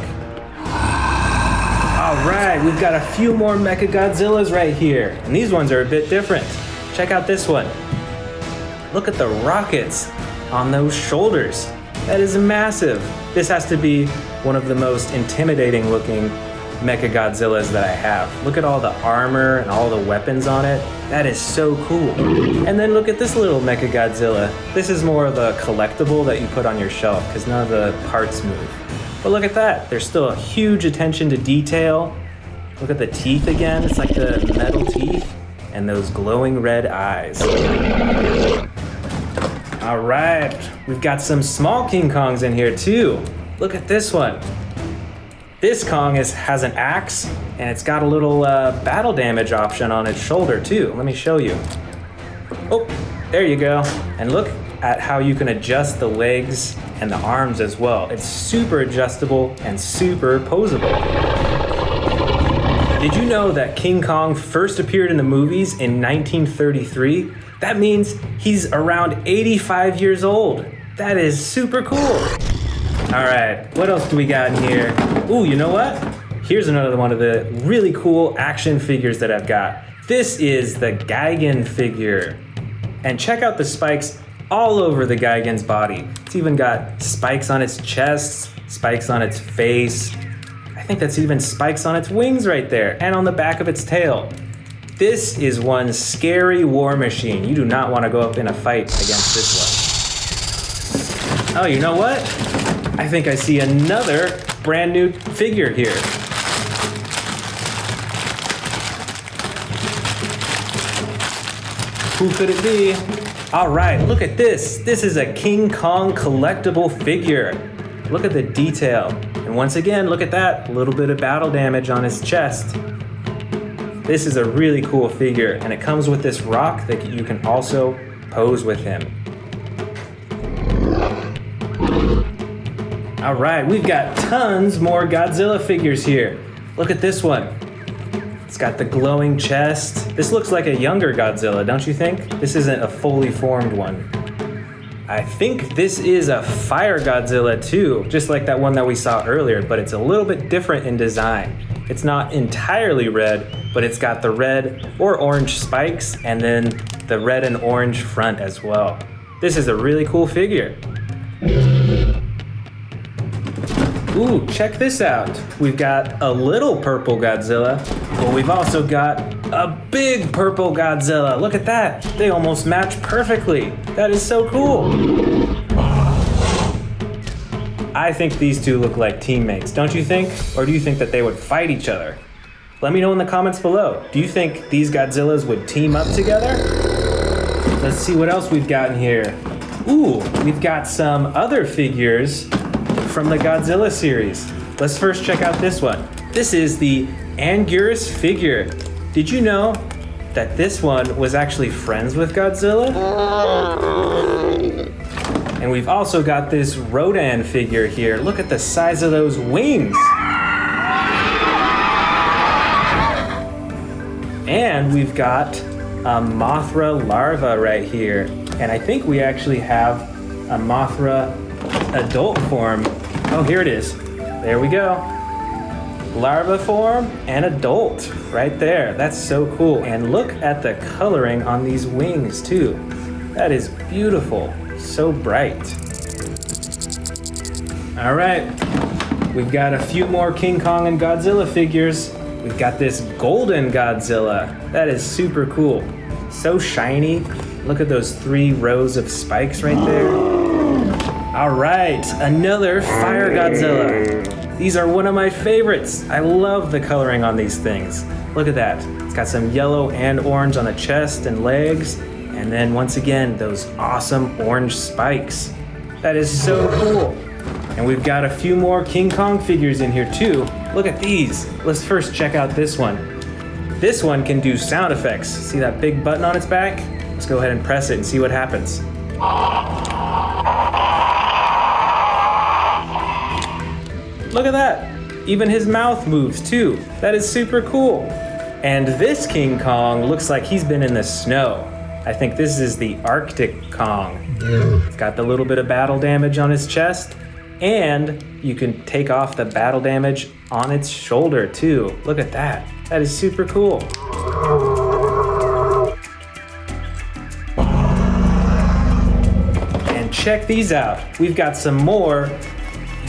All right, we've got a few more Mechagodzillas right here, and these ones are a bit different. Check out this one. Look at the rockets on those shoulders. That is massive. This has to be one of the most intimidating looking Mechagodzillas that I have. Look at all the armor and all the weapons on it. That is so cool. And then look at this little Mechagodzilla. This is more of a collectible that you put on your shelf because none of the parts move. But look at that. There's still a huge attention to detail. Look at the teeth again. It's like the metal teeth and those glowing red eyes. All right, we've got some small King Kongs in here too. Look at this one. This Kong has an axe, and it's got a little battle damage option on its shoulder too. Let me show you. Oh, there you go. And look at how you can adjust the legs and the arms as well. It's super adjustable and super posable. Did you know that King Kong first appeared in the movies in 1933? That means he's around 85 years old. That is super cool. All right, what else do we got in here? Ooh, you know what? Here's another one of the really cool action figures that I've got. This is the Gigan figure. And check out the spikes all over the Gigan's body. It's even got spikes on its chest, spikes on its face. I think that's even spikes on its wings right there, and on the back of its tail. This is one scary war machine. You do not want to go up in a fight against this one. Oh, you know what? I think I see another brand new figure here. Who could it be? All right, look at this. This is a King Kong collectible figure. Look at the detail. And once again, look at that, a little bit of battle damage on his chest. This is a really cool figure, and it comes with this rock that you can also pose with him. All right, we've got tons more Godzilla figures here. Look at this one. It's got the glowing chest. This looks like a younger Godzilla, don't you think? This isn't a fully formed one. I think this is a fire Godzilla too, just like that one that we saw earlier, but it's a little bit different in design. It's not entirely red, but it's got the red or orange spikes and then the red and orange front as well. This is a really cool figure. Ooh, check this out. We've got a little purple Godzilla, but we've also got a big purple Godzilla. Look at that. They almost match perfectly. That is so cool. I think these two look like teammates, don't you think? Or do you think that they would fight each other? Let me know in the comments below. Do you think these Godzillas would team up together? Let's see what else we've got in here. Ooh, we've got some other figures from the Godzilla series. Let's first check out this one. This is the Anguirus figure. Did you know that this one was actually friends with Godzilla? And we've also got this Rodan figure here. Look at the size of those wings. And we've got a Mothra larva right here. And I think we actually have a Mothra adult form. Oh, here it is. There we go. Larva form and adult right there. That's so cool. And look at the coloring on these wings too. That is beautiful. So bright. All right. We've got a few more King Kong and Godzilla figures. We've got this golden Godzilla. That is super cool. So shiny. Look at those 3 rows of spikes right there. All right, another Fire Godzilla. These are one of my favorites. I love the coloring on these things. Look at that. It's got some yellow and orange on the chest and legs. And then once again, those awesome orange spikes. That is so cool. And we've got a few more King Kong figures in here too. Look at these. Let's first check out this one. This one can do sound effects. See that big button on its back? Let's go ahead and press it and see what happens. Look at that. Even his mouth moves too. That is super cool. And this King Kong looks like he's been in the snow. I think this is the Arctic Kong. It's got the little bit of battle damage on his chest, and you can take off the battle damage on its shoulder too. Look at that. That is super cool. And check these out. We've got some more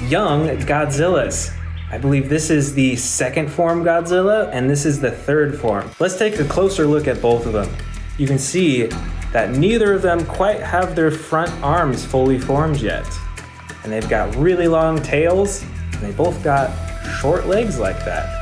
young Godzillas. I believe this is the second form Godzilla, and this is the third form. Let's take a closer look at both of them. You can see that neither of them quite have their front arms fully formed yet. And they've got really long tails, and they both got short legs like that.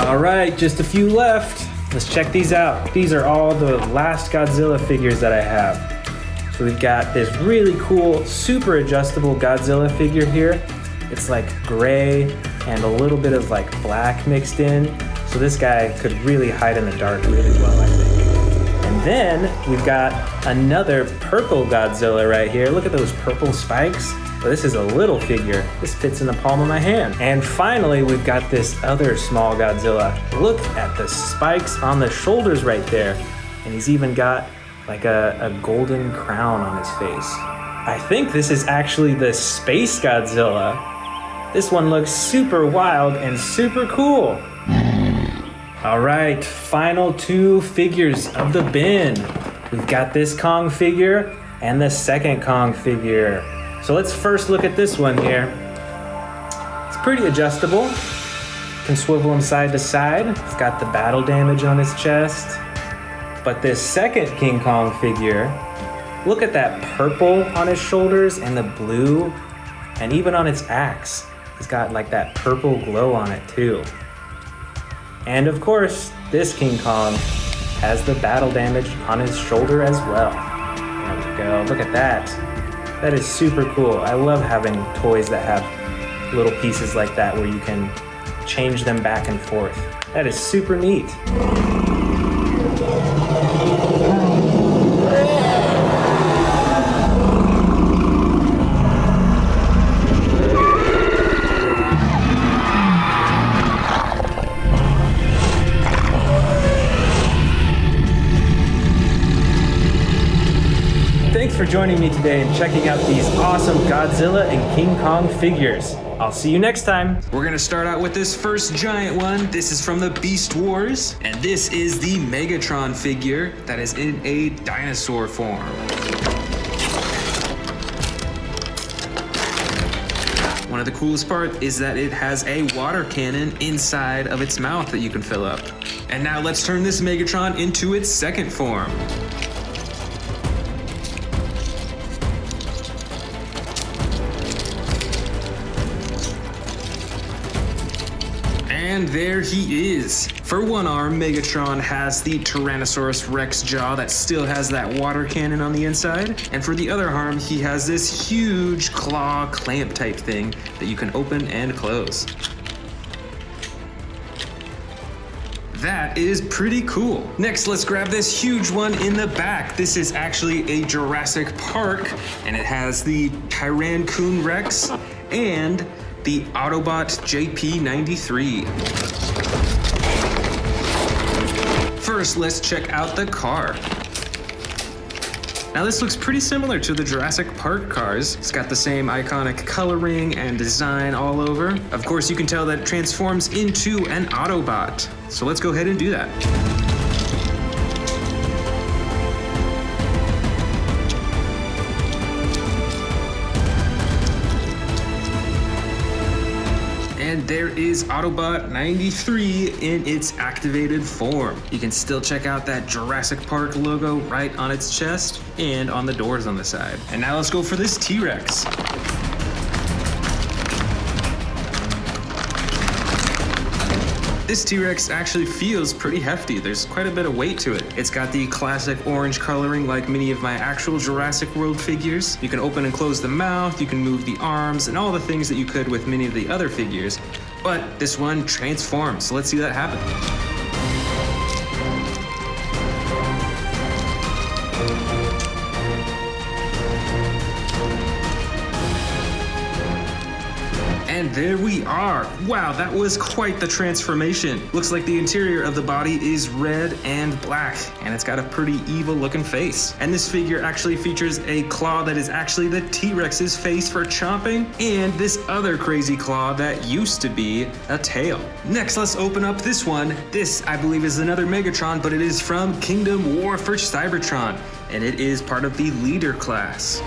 All right, just a few left. Let's check these out. These are all the last Godzilla figures that I have. So we've got this really cool, super adjustable Godzilla figure here. It's like gray and a little bit of like black mixed in. So this guy could really hide in the dark really well, I think. And then we've got another purple Godzilla right here. Look at those purple spikes. Well, this is a little figure. This fits in the palm of my hand. And finally, we've got this other small Godzilla. Look at the spikes on the shoulders right there. And he's even got like a golden crown on his face. I think this is actually the Space Godzilla. This one looks super wild and super cool. All right, final two figures of the bin. We've got this Kong figure and the second Kong figure. So let's first look at this one here. It's pretty adjustable. Can swivel him side to side. It's got the battle damage on his chest. But this second King Kong figure, look at that purple on his shoulders and the blue, and even on its axe. It's got like that purple glow on it too. And of course, this King Kong has the battle damage on his shoulder as well. There we go, look at that. That is super cool. I love having toys that have little pieces like that where you can change them back and forth. That is super neat. Thanks for joining me today and checking out these awesome Godzilla and King Kong figures. I'll see you next time.
We're gonna start out with this first giant one. This is from the Beast Wars, and this is the Megatron figure that is in a dinosaur form. One of the coolest parts is that it has a water cannon inside of its mouth that you can fill up. And now let's turn this Megatron into its second form. And there he is. For one arm, Megatron has the Tyrannosaurus Rex jaw that still has that water cannon on the inside. And for the other arm, he has this huge claw clamp type thing that you can open and close. That is pretty cool. Next, let's grab this huge one in the back. This is actually a Jurassic Park, and it has the Tyrannosaurus Rex and the Autobot JP93. First, let's check out the car. Now this looks pretty similar to the Jurassic Park cars. It's got the same iconic coloring and design all over. Of course, you can tell that it transforms into an Autobot. So let's go ahead and do that. And there is Autobot 93 in its activated form. You can still check out that Jurassic Park logo right on its chest and on the doors on the side. And now let's go for this T-Rex. This T-Rex actually feels pretty hefty. There's quite a bit of weight to it. It's got the classic orange coloring like many of my actual Jurassic World figures. You can open and close the mouth, you can move the arms, and all the things that you could with many of the other figures. But this one transforms, so let's see that happen. And there we are. Wow, that was quite the transformation. Looks like the interior of the body is red and black, and it's got a pretty evil looking face. And this figure actually features a claw that is actually the T-Rex's face for chomping, and this other crazy claw that used to be a tail. Next, let's open up this one. This, I believe, is another Megatron, but it is from Kingdom War for Cybertron, and it is part of the leader class.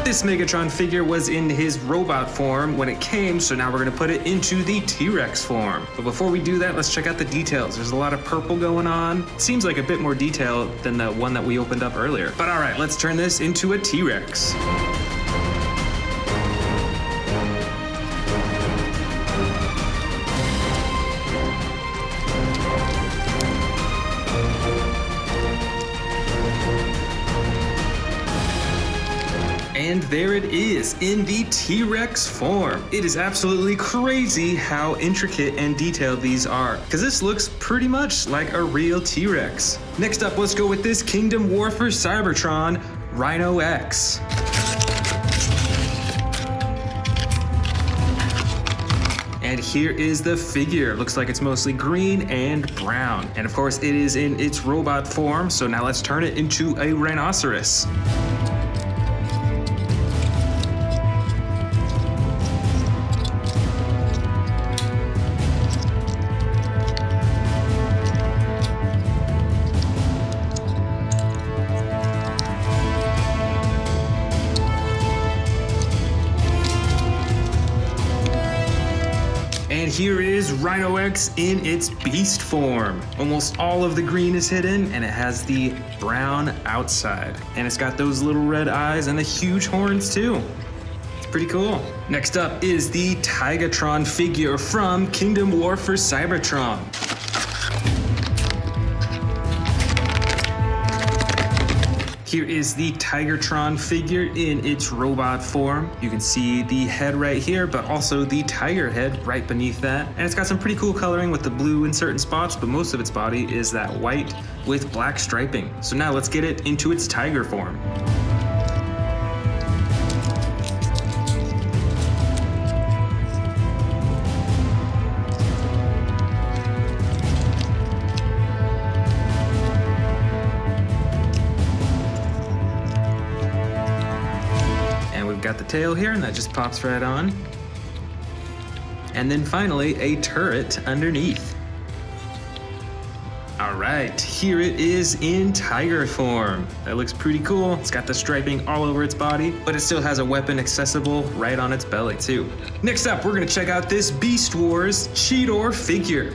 This Megatron figure was in his robot form when it came, so now we're gonna put it into the T-Rex form. But before we do that, let's check out the details. There's a lot of purple going on. Seems like a bit more detail than the one that we opened up earlier. But all right, let's turn this into a T-Rex. And there it is, in the T-Rex form. It is absolutely crazy how intricate and detailed these are, because this looks pretty much like a real T-Rex. Next up, let's go with this Kingdom War for Cybertron Rhino X. And here is the figure. Looks like it's mostly green and brown. And of course, it is in its robot form, so now let's turn it into a rhinoceros. And here is Rhino X in its beast form. Almost all of the green is hidden, and it has the brown outside. And it's got those little red eyes and the huge horns too. It's pretty cool. Next up is the Tigatron figure from Kingdom War for Cybertron. Here is the Tigatron figure in its robot form. You can see the head right here, but also the tiger head right beneath that. And it's got some pretty cool coloring with the blue in certain spots, but most of its body is that white with black striping. So now let's get it into its tiger form. Got the tail here, and that just pops right on. And then finally, a turret underneath. All right, here it is in tiger form. That looks pretty cool. It's got the striping all over its body, but it still has a weapon accessible right on its belly too. Next up, we're gonna check out this Beast Wars Cheetor figure.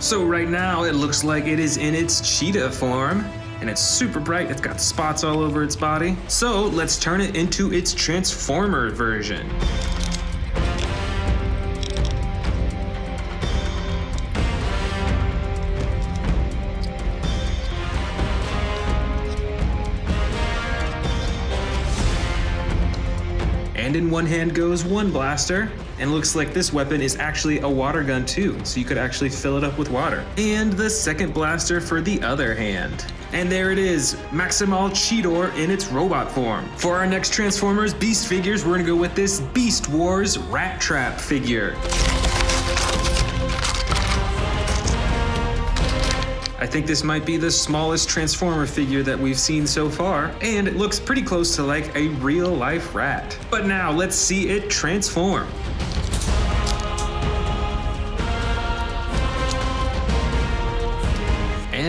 So right now, it looks like it is in its cheetah form. And it's super bright, it's got spots all over its body. So let's turn it into its Transformer version. And in one hand goes one blaster, and it looks like this weapon is actually a water gun too, so you could actually fill it up with water. And the second blaster for the other hand. And there it is, Maximal Cheetor in its robot form. For our next Transformers Beast figures, we're gonna go with this Beast Wars Rat Trap figure. I think this might be the smallest Transformer figure that we've seen so far, and it looks pretty close to like a real life rat. But now let's see it transform.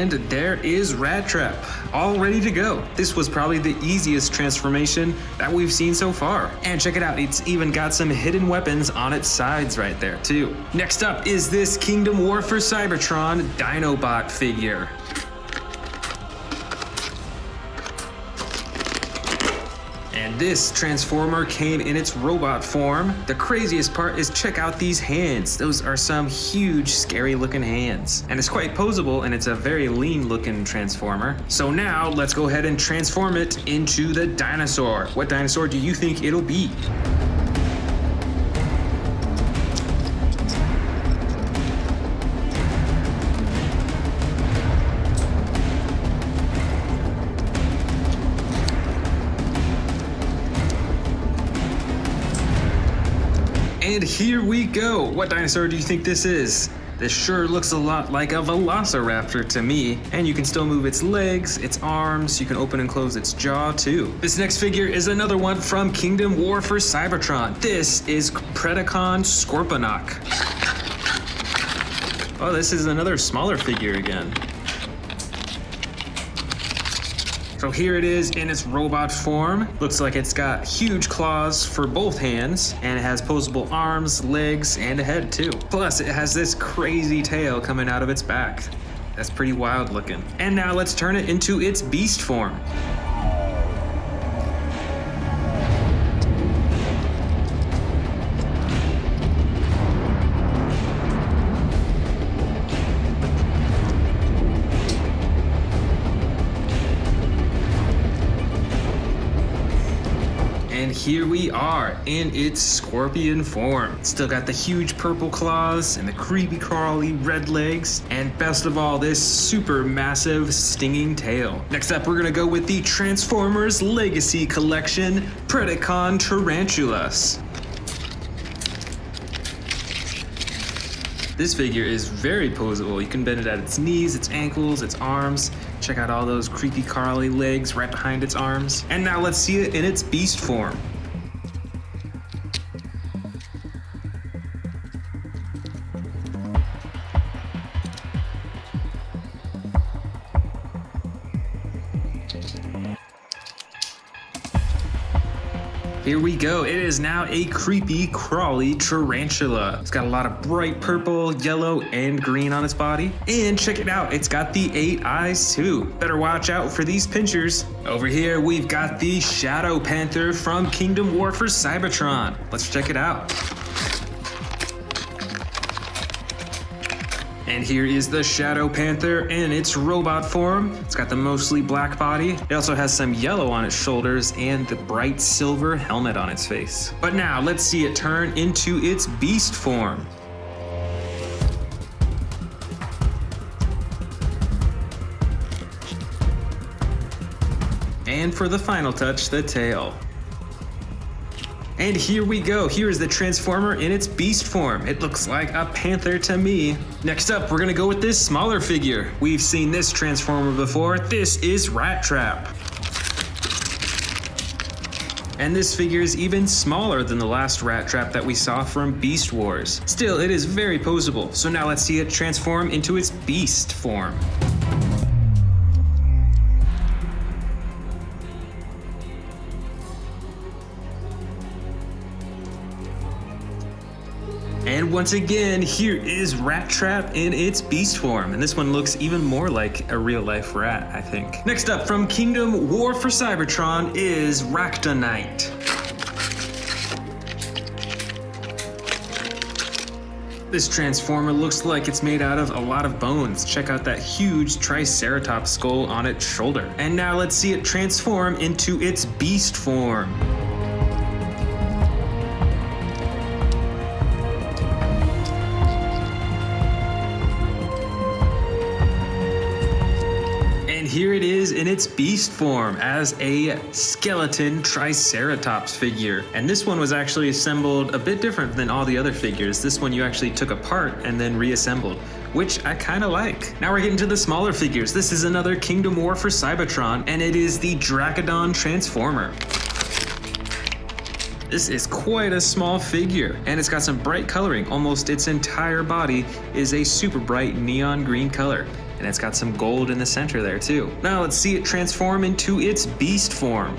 And there is Rat Trap, all ready to go. This was probably the easiest transformation that we've seen so far. And check it out, it's even got some hidden weapons on its sides right there too. Next up is this Kingdom War for Cybertron Dinobot figure. And this transformer came in its robot form. The craziest part is check out these hands. Those are some huge, scary looking hands. And it's quite poseable, and it's a very lean looking transformer. So now let's go ahead and transform it into the dinosaur. What dinosaur do you think it'll be? And here we go. What dinosaur do you think this is? This sure looks a lot like a velociraptor to me. And you can still move its legs, its arms, you can open and close its jaw too. This next figure is another one from Kingdom War for Cybertron. This is Predacon Scorponok. Oh, this is another smaller figure again. So here it is in its robot form. Looks like it's got huge claws for both hands, and it has posable arms, legs, and a head too. Plus, it has this crazy tail coming out of its back. That's pretty wild looking. And now let's turn it into its beast form. And here we are in its scorpion form. Still got the huge purple claws and the creepy crawly red legs. And best of all, this super massive stinging tail. Next up, we're gonna go with the Transformers Legacy Collection Predacon Tarantulas. This figure is very poseable. You can bend it at its knees, its ankles, its arms. Check out all those creepy crawly legs right behind its arms. And now let's see it in its beast form. Here we go. It is now a creepy, crawly tarantula. It's got a lot of bright purple, yellow, and green on its body. And check it out, it's got the 8 eyes too. Better watch out for these pinchers. Over here, we've got the Shadow Panther from Kingdom War for Cybertron. Let's check it out. And here is the Shadow Panther in its robot form. It's got the mostly black body. It also has some yellow on its shoulders and the bright silver helmet on its face. But now let's see it turn into its beast form. And for the final touch, the tail. And here we go. Here is the Transformer in its beast form. It looks like a panther to me. Next up, we're gonna go with this smaller figure. We've seen this Transformer before. This is Rat Trap. And this figure is even smaller than the last Rat Trap that we saw from Beast Wars. Still, it is very poseable. So now let's see it transform into its beast form. And once again, here is Rat Trap in its beast form. And this one looks even more like a real life rat, I think. Next up from Kingdom War for Cybertron is Ractonite. This Transformer looks like it's made out of a lot of bones. Check out that huge Triceratops skull on its shoulder. And now let's see it transform into its beast form. Here it is in its beast form as a skeleton Triceratops figure. And this one was actually assembled a bit different than all the other figures. This one you actually took apart and then reassembled, which I kind of like. Now we're getting to the smaller figures. This is another Kingdom War for Cybertron, and it is the Dracodon Transformer. This is quite a small figure, and it's got some bright coloring. Almost its entire body is a super bright neon green color. and it's got some gold in the center there too. Now let's see it transform into its beast form.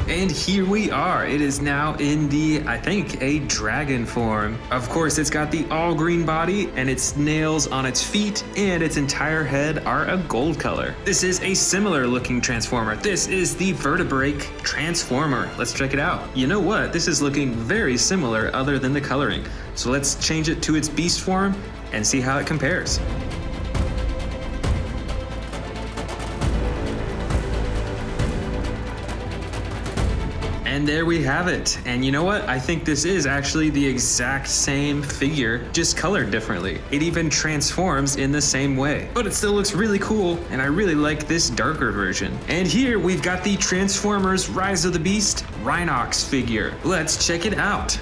And here we are. It is now in the, I think, a dragon form. Of course, it's got the all green body and its nails on its feet and its entire head are a gold color. This is a similar looking transformer. This is the vertebrate transformer. Let's check it out. You know what? This is looking very similar other than the coloring. So let's change it to its beast form and see how it compares. And there we have it. And you know what? I think this is actually the exact same figure, just colored differently. It even transforms in the same way. But it still looks really cool, and I really like this darker version. And here we've got the Transformers Rise of the Beast Rhinox figure. Let's check it out.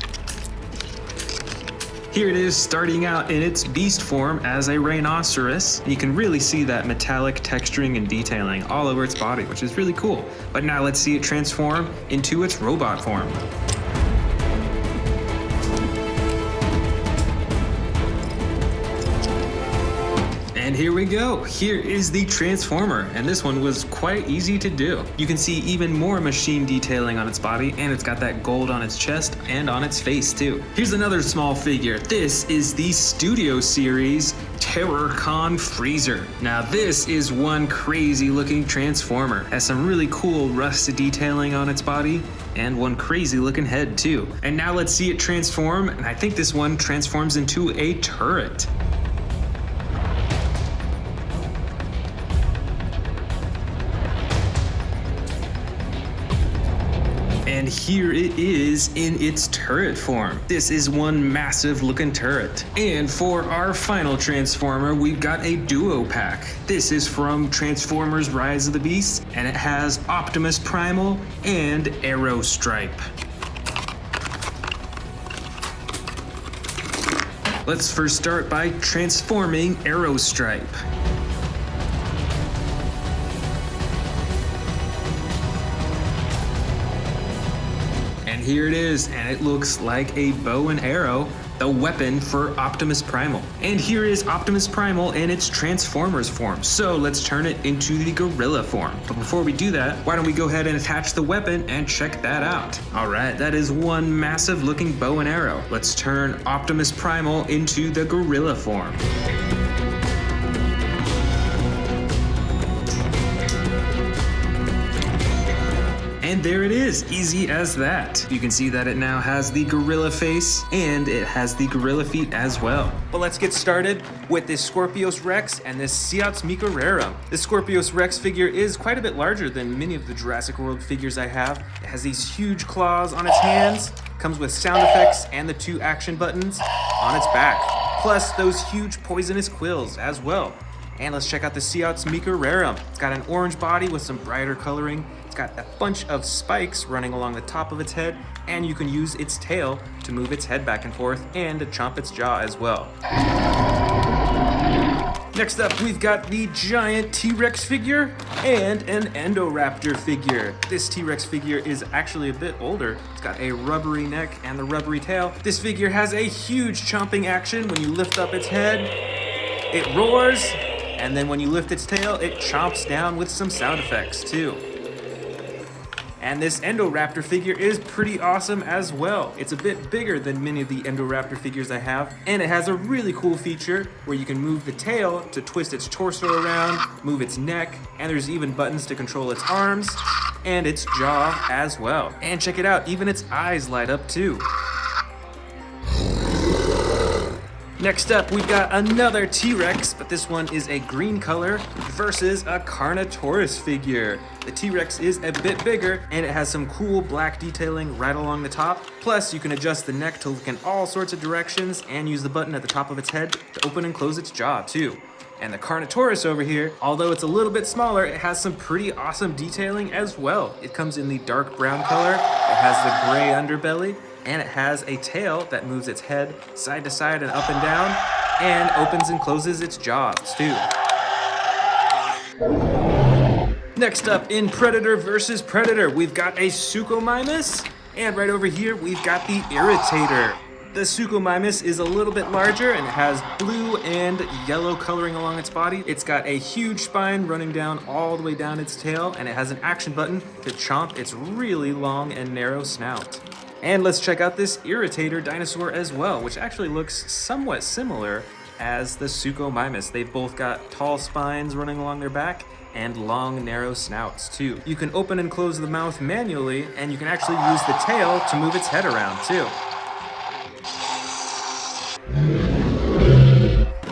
Here it is starting out in its beast form as a rhinoceros. You can really see that metallic texturing and detailing all over its body, which is really cool. But now let's see it transform into its robot form. And here we go. Here is the Transformer, and this one was quite easy to do. You can see even more machine detailing on its body, and it's got that gold on its chest and on its face too. Here's another small figure. This is the Studio Series Terrorcon Freezer. Now this is one crazy looking Transformer. Has some really cool rust detailing on its body and one crazy looking head too. And now let's see it transform, and I think this one transforms into a turret. And here it is in its turret form. This is one massive looking turret. And for our final Transformer, we've got a duo pack. This is from Transformers Rise of the Beast, and it has Optimus Primal and Arrow Stripe. Let's first start by transforming Arrow Stripe. Here it is, and it looks like a bow and arrow, the weapon for Optimus Primal. And here is Optimus Primal in its Transformers form. So let's turn it into the gorilla form. But before we do that, why don't we go ahead and attach the weapon and check that out. All right, that is one massive looking bow and arrow. Let's turn Optimus Primal into the gorilla form. And there it is, easy as that. You can see that it now has the gorilla face and it has the gorilla feet as well. But let's get started with this Scorpius Rex and this Sciatsmica Rerum. This Scorpius Rex figure is quite a bit larger than many of the Jurassic World figures I have. It has these huge claws on its hands, comes with sound effects and the 2 action buttons on its back, plus those huge poisonous quills as well. And let's check out the Sciatsmica Rerum. It's got an orange body with some brighter coloring. It's got a bunch of spikes running along the top of its head, and you can use its tail to move its head back and forth and to chomp its jaw as well. Next up, we've got the giant T-Rex figure and an Endoraptor figure. This T-Rex figure is actually a bit older. It's got a rubbery neck and the rubbery tail. This figure has a huge chomping action. When you lift up its head, it roars, and then when you lift its tail, it chomps down with some sound effects too. And this Endoraptor figure is pretty awesome as well. It's a bit bigger than many of the Endoraptor figures I have, and it has a really cool feature where you can move the tail to twist its torso around, move its neck, and there's even buttons to control its arms and its jaw as well. And check it out, even its eyes light up too. Next up, we've got another T-Rex, but this one is a green color versus a Carnotaurus figure. The T-Rex is a bit bigger, and it has some cool black detailing right along the top. Plus, you can adjust the neck to look in all sorts of directions and use the button at the top of its head to open and close its jaw too. And the Carnotaurus over here, although it's a little bit smaller, it has some pretty awesome detailing as well. It comes in the dark brown color, it has the gray underbelly, and it has a tail that moves its head side to side and up and down, and opens and closes its jaws too. Next up in Predator versus Predator, we've got a Suchomimus, and right over here we've got the Irritator. The Suchomimus is a little bit larger and it has blue and yellow coloring along its body. It's got a huge spine running down all the way down its tail, and it has an action button to chomp its really long and narrow snout. And let's check out this Irritator dinosaur as well, which actually looks somewhat similar as the Suchomimus. They've both got tall spines running along their back and long, narrow snouts too. You can open and close the mouth manually, and you can actually use the tail to move its head around too.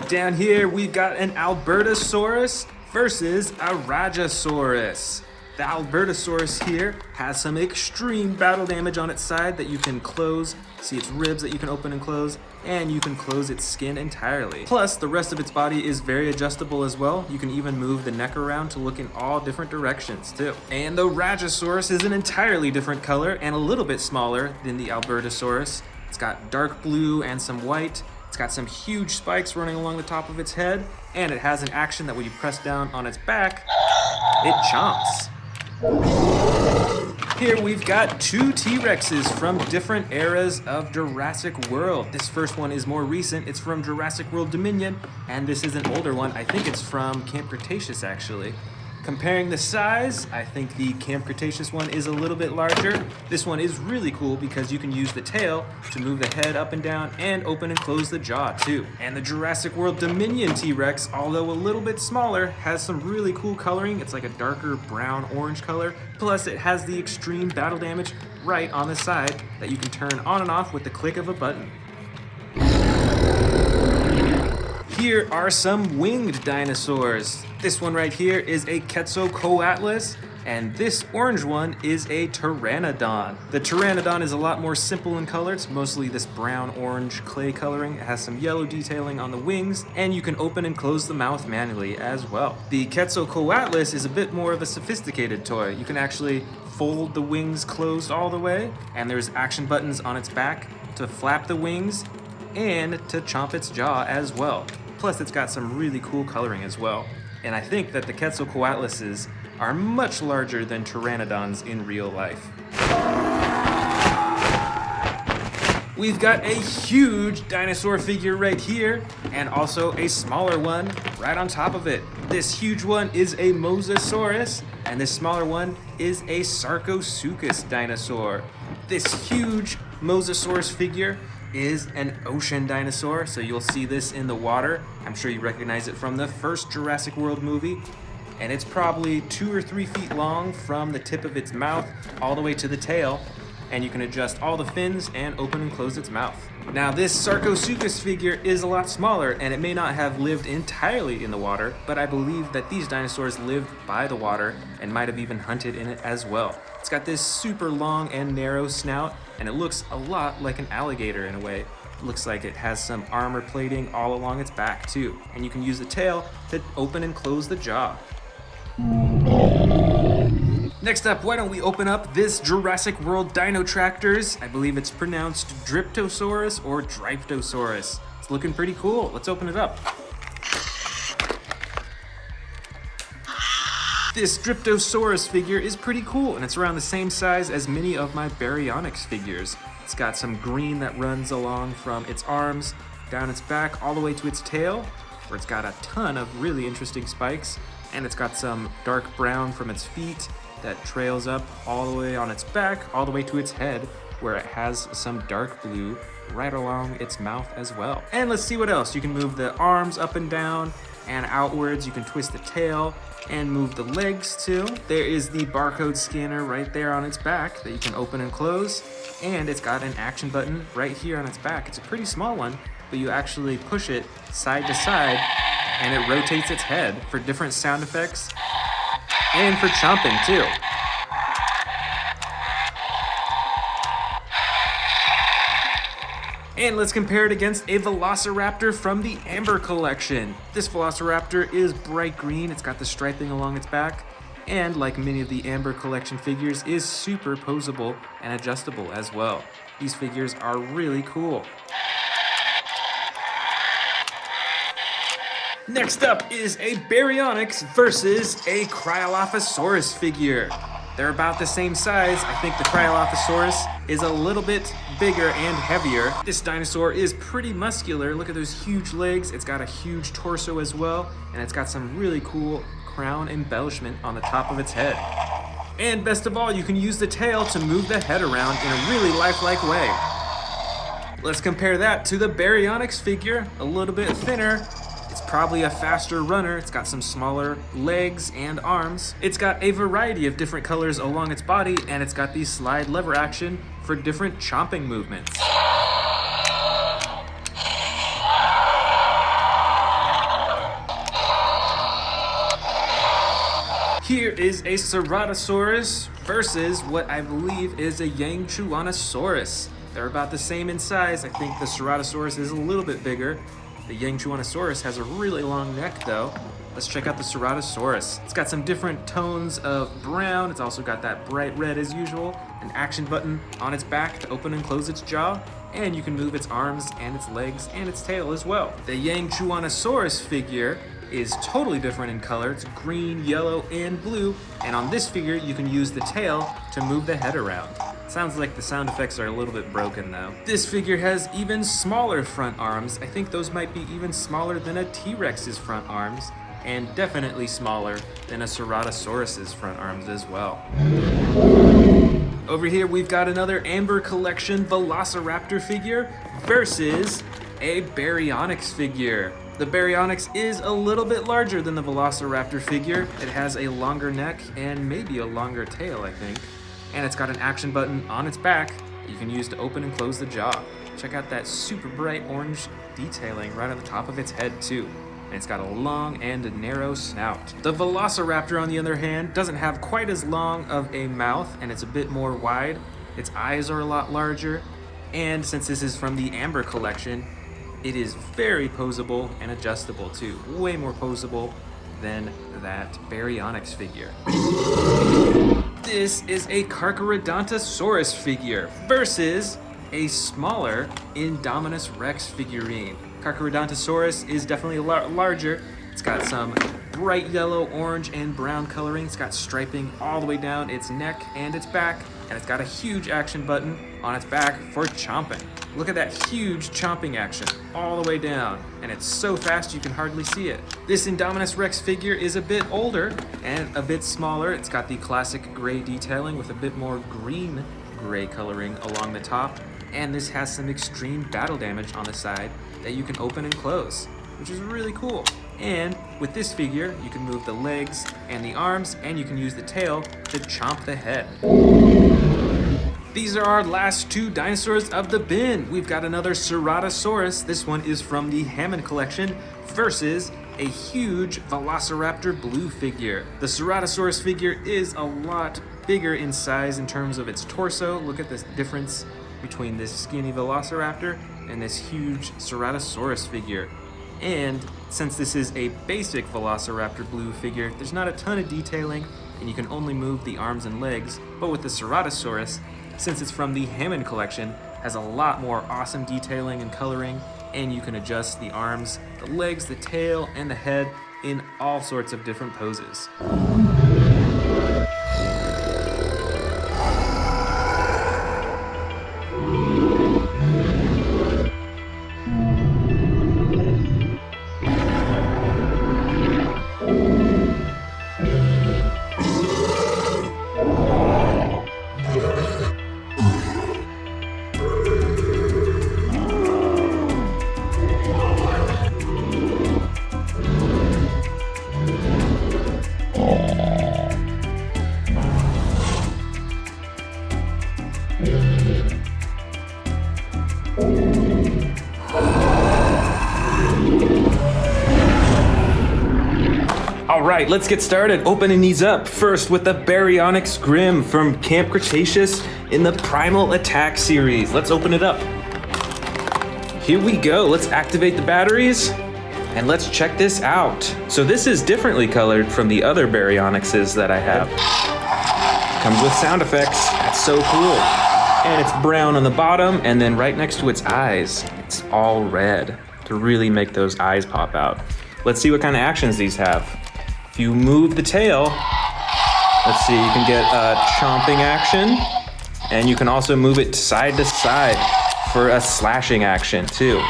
Down here, we've got an Albertosaurus versus a Rajasaurus. The Albertosaurus here has some extreme battle damage on its side that you can close. See its ribs that you can open and close, and you can close its skin entirely. Plus, the rest of its body is very adjustable as well. You can even move the neck around to look in all different directions too. And the Rajasaurus is an entirely different color and a little bit smaller than the Albertosaurus. It's got dark blue and some white. It's got some huge spikes running along the top of its head, and it has an action that when you press down on its back, it chomps. Here we've got two T-Rexes from different eras of Jurassic World. This first one is more recent. It's from Jurassic World Dominion, and this is an older one. I think it's from Camp Cretaceous, actually. Comparing the size, I think the Camp Cretaceous one is a little bit larger. This one is really cool because you can use the tail to move the head up and down and open and close the jaw too. And the Jurassic World Dominion T-Rex, although a little bit smaller, has some really cool coloring. It's like a darker brown-orange color. Plus, it has the extreme battle damage right on the side that you can turn on and off with the click of a button. Here are some winged dinosaurs. This one right here is a Quetzalcoatlus, and this orange one is a Pteranodon. The Pteranodon is a lot more simple in color. It's mostly this brown-orange clay coloring. It has some yellow detailing on the wings, and you can open and close the mouth manually as well. The Quetzalcoatlus is a bit more of a sophisticated toy. You can actually fold the wings closed all the way, and there's action buttons on its back to flap the wings and to chomp its jaw as well. Plus, it's got some really cool coloring as well. And I think that the Quetzalcoatluses are much larger than Pteranodons in real life. We've got a huge dinosaur figure right here, and also a smaller one right on top of it. This huge one is a Mosasaurus, and this smaller one is a Sarcosuchus dinosaur. This huge Mosasaurus figure is an ocean dinosaur, so you'll see this in the water. I'm sure you recognize it from the first Jurassic World movie. And it's probably 2 or 3 feet long from the tip of its mouth all the way to the tail, and you can adjust all the fins and open and close its mouth. Now, this Sarcosuchus figure is a lot smaller, and it may not have lived entirely in the water, but I believe that these dinosaurs lived by the water and might have even hunted in it as well. It's got this super long and narrow snout, and it looks a lot like an alligator in a way. It looks like it has some armor plating all along its back too, and you can use the tail to open and close the jaw. Next up, why don't we open up this Jurassic World Dino Tractors? I believe it's pronounced Dryptosaurus or Dryptosaurus. It's looking pretty cool. Let's open it up. This Dryptosaurus figure is pretty cool, and it's around the same size as many of my Baryonyx figures. It's got some green that runs along from its arms, down its back, all the way to its tail, where it's got a ton of really interesting spikes, and it's got some dark brown from its feet that trails up all the way on its back, all the way to its head, where it has some dark blue right along its mouth as well. And let's see what else. You can move the arms up and down and outwards. You can twist the tail and move the legs too. There is the barcode scanner right there on its back that you can open and close, and it's got an action button right here on its back. It's a pretty small one, but you actually push it side to side and it rotates its head for different sound effects and for chomping too. And let's compare it against a Velociraptor from the Amber collection. This Velociraptor is bright green, it's got the striping along its back, and like many of the Amber collection figures, is super posable and adjustable as well. These figures are really cool. Next up is a Baryonyx versus a Cryolophosaurus figure. They're about the same size. I think the Cryolophosaurus is a little bit bigger and heavier. This dinosaur is pretty muscular. Look at those huge legs. It's got a huge torso as well, and it's got some really cool crown embellishment on the top of its head. And best of all, you can use the tail to move the head around in a really lifelike way. Let's compare that to the Baryonyx figure, a little bit thinner. It's probably a faster runner. It's got some smaller legs and arms. It's got a variety of different colors along its body, and it's got the slide lever action for different chomping movements. Here is a Ceratosaurus versus what I believe is a Yangchuanosaurus. They're about the same in size. I think the Ceratosaurus is a little bit bigger. The Yangchuanosaurus has a really long neck though. Let's check out the Ceratosaurus. It's got some different tones of brown. It's also got that bright red as usual, an action button on its back to open and close its jaw, and you can move its arms and its legs and its tail as well. The Yangchuanosaurus figure is totally different in color. It's green, yellow, and blue, and on this figure you can use the tail to move the head around. Sounds like the sound effects are a little bit broken though. This figure has even smaller front arms. I think those might be even smaller than a T-Rex's front arms, and definitely smaller than a Ceratosaurus's front arms as well. Over here we've got another Amber Collection Velociraptor figure versus a Baryonyx figure. The Baryonyx is a little bit larger than the Velociraptor figure. It has a longer neck and maybe a longer tail, I think. And it's got an action button on its back that you can use to open and close the jaw. Check out that super bright orange detailing right on the top of its head too. And it's got a long and narrow snout. The Velociraptor, on the other hand, doesn't have quite as long of a mouth, and it's a bit more wide. Its eyes are a lot larger, and since this is from the Amber Collection, it is very poseable and adjustable too. Way more poseable than that Baryonyx figure. This is a Carcharodontosaurus figure versus a smaller Indominus Rex figurine. Carcharodontosaurus is definitely a lot larger. It's got some bright yellow, orange, and brown coloring. It's got striping all the way down its neck and its back, and it's got a huge action button on its back for chomping. Look at that huge chomping action all the way down, and it's so fast you can hardly see it. This Indominus Rex figure is a bit older and a bit smaller. It's got the classic gray detailing with a bit more green gray coloring along the top, and this has some extreme battle damage on the side that you can open and close, which is really cool. And with this figure, you can move the legs and the arms, and you can use the tail to chomp the head. These are our last two dinosaurs of the bin. We've got another Ceratosaurus. This one is from the Hammond Collection versus a huge Velociraptor blue figure. The Ceratosaurus figure is a lot bigger in size in terms of its torso. Look at this difference between this skinny Velociraptor and this huge Ceratosaurus figure. And since this is a basic Velociraptor blue figure, there's not a ton of detailing, and you can only move the arms and legs. But with the Ceratosaurus, since it's from the Hammond Collection, has a lot more awesome detailing and coloring, and you can adjust the arms, the legs, the tail, and the head in all sorts of different poses. All right, let's get started opening these up. First with the Baryonyx Grim from Camp Cretaceous in the Primal Attack series. Let's open it up. Here we go. Let's activate the batteries and let's check this out. So this is differently colored from the other Baryonyxes that I have. Comes with sound effects. That's so cool. And it's brown on the bottom, and then right next to its eyes, it's all red to really make those eyes pop out.
Let's see what kind of actions these have. If you move the tail, let's see, you can get a chomping action, and you can also move it side to side for a slashing action too.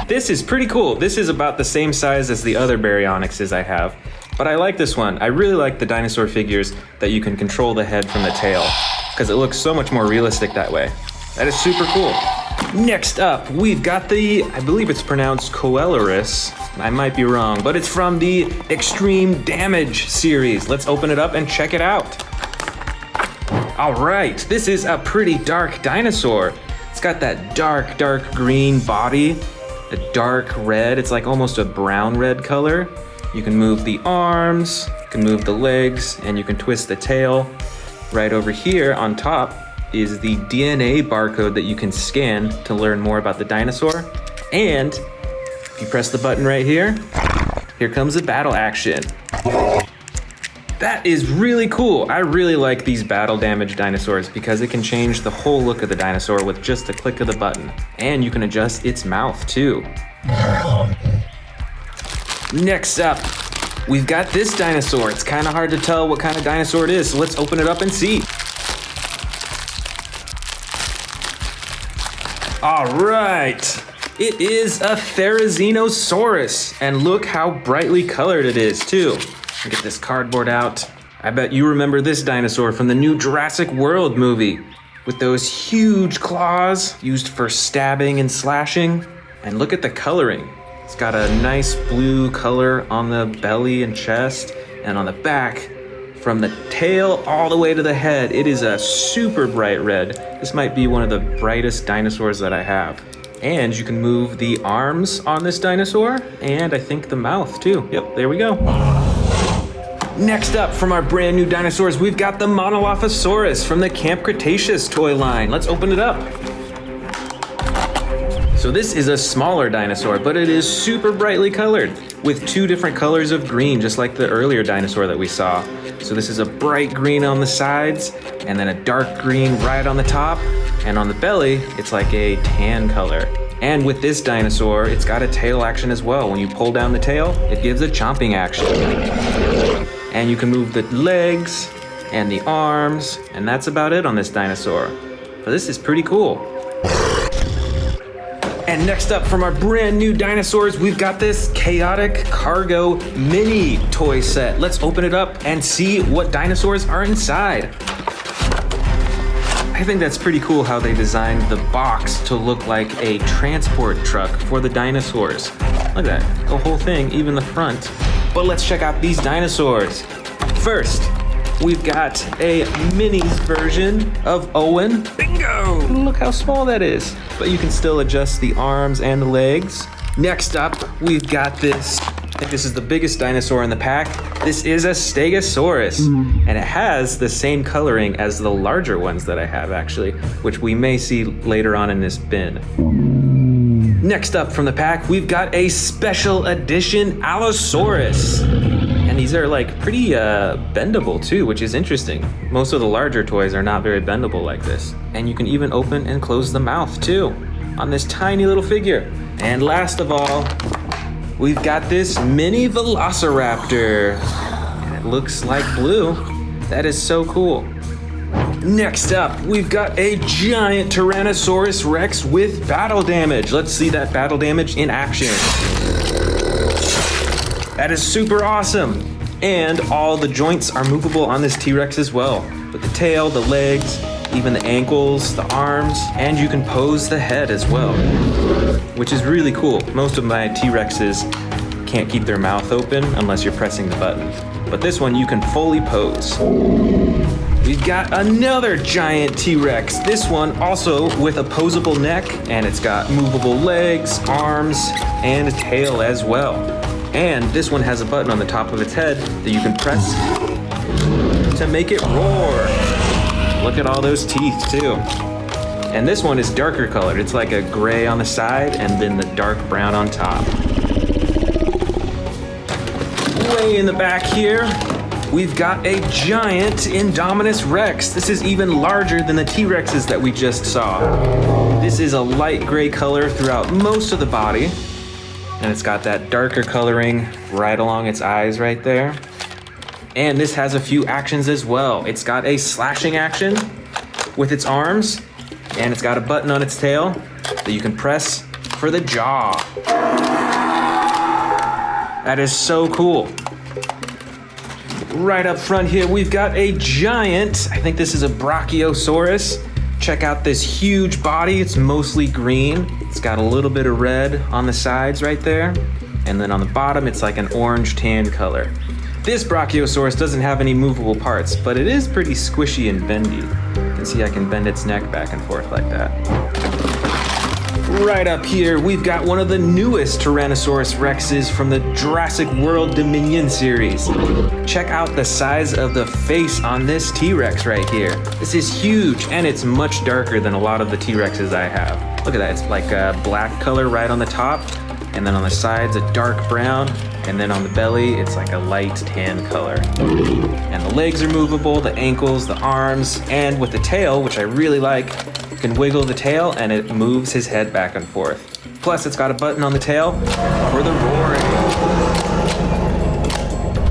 This is pretty cool. This is about the same size as the other Baryonyxes I have, but I like this one. I really like the dinosaur figures that you can control the head from the tail, because it looks so much more realistic that way. That is super cool. Next up, we've got the, I believe it's pronounced Coeloris. I might be wrong, but it's from the Extreme Damage series. Let's open it up and check it out. All right, this is a pretty dark dinosaur. It's got that dark green body, a dark red. It's like almost a brown red color. You can move the arms, you can move the legs, and you can twist the tail. Right over here on top is the DNA barcode that you can scan to learn more about the dinosaur. And if you press the button right here comes the battle action. That is really cool. I really like these battle damage dinosaurs because it can change the whole look of the dinosaur with just a click of the button. And you can adjust its mouth too. Next up, we've got this dinosaur. It's kind of hard to tell what kind of dinosaur it is, so let's open it up and see. All right, it is a Therizinosaurus, and look how brightly colored it is too. Get this cardboard out. I bet you remember this dinosaur from the new Jurassic World movie with those huge claws used for stabbing and slashing. And look at the coloring. It's got a nice blue color on the belly and chest, and on the back, from the tail all the way to the head, it is a super bright red. This might be one of the brightest dinosaurs that I have. And you can move the arms on this dinosaur, and I think the mouth too. Yep, there we go. Next up from our brand new dinosaurs, we've got the Monolophosaurus from the Camp Cretaceous toy line. Let's open it up. So this is a smaller dinosaur, but it is super brightly colored with two different colors of green, just like the earlier dinosaur that we saw. So this is a bright green on the sides, and then a dark green right on the top, and on the belly, it's like a tan color. And with this dinosaur, it's got a tail action as well. When you pull down the tail, it gives a chomping action. And you can move the legs and the arms, and that's about it on this dinosaur. But this is pretty cool. And next up from our brand new dinosaurs, we've got this Chaotic Cargo Mini toy set. Let's open it up and see what dinosaurs are inside. I think that's pretty cool how they designed the box to look like a transport truck for the dinosaurs. Look at that, the whole thing, even the front. But let's check out these dinosaurs. First, we've got a minis version of Owen. Bingo! Look how small that is. But you can still adjust the arms and the legs. Next up, we've got this. I think this is the biggest dinosaur in the pack. This is a Stegosaurus, and it has the same coloring as the larger ones that I have actually, which we may see later on in this bin. Next up from the pack, we've got a special edition Allosaurus. And these are like pretty bendable too, which is interesting. Most of the larger toys are not very bendable like this. And you can even open and close the mouth too on this tiny little figure. And last of all, we've got this mini Velociraptor. And it looks like blue. That is so cool. Next up, we've got a giant Tyrannosaurus Rex with battle damage. Let's see that battle damage in action. That is super awesome. And all the joints are movable on this T-Rex as well. With the tail, the legs, even the ankles, the arms, and you can pose the head as well, which is really cool. Most of my T-Rexes can't keep their mouth open unless you're pressing the button. But this one, you can fully pose. We've got another giant T-Rex. This one also with a posable neck, and it's got movable legs, arms, and a tail as well. And this one has a button on the top of its head that you can press to make it roar. Look at all those teeth too. And this one is darker colored. It's like a gray on the side and then the dark brown on top. Way in the back here, we've got a giant Indominus Rex. This is even larger than the T-Rexes that we just saw. This is a light gray color throughout most of the body.
And it's got that darker coloring right along its eyes right there. And this has a few actions as well. It's got a slashing action with its arms, and it's got a button on its tail that you can press for the jaw. That is so cool. Right up front here, we've got a giant, I think this is a Brachiosaurus. Check out this huge body, it's mostly green. It's got a little bit of red on the sides right there. And then on the bottom, it's like an orange tan color. This Brachiosaurus doesn't have any movable parts, but it is pretty squishy and bendy. You can see I can bend its neck back and forth like that. Right up here, we've got one of the newest Tyrannosaurus Rexes from the Jurassic World Dominion series. Check out the size of the face on this T-Rex right here. This is huge, and it's much darker than a lot of the T-Rexes I have. Look at that, it's like a black color right on the top, and then on the sides a dark brown, and then on the belly it's like a light tan color. And the legs are movable, the ankles, the arms, and with the tail, which I really like, you can wiggle the tail and it moves his head back and forth. Plus it's got a button on the tail for the roaring.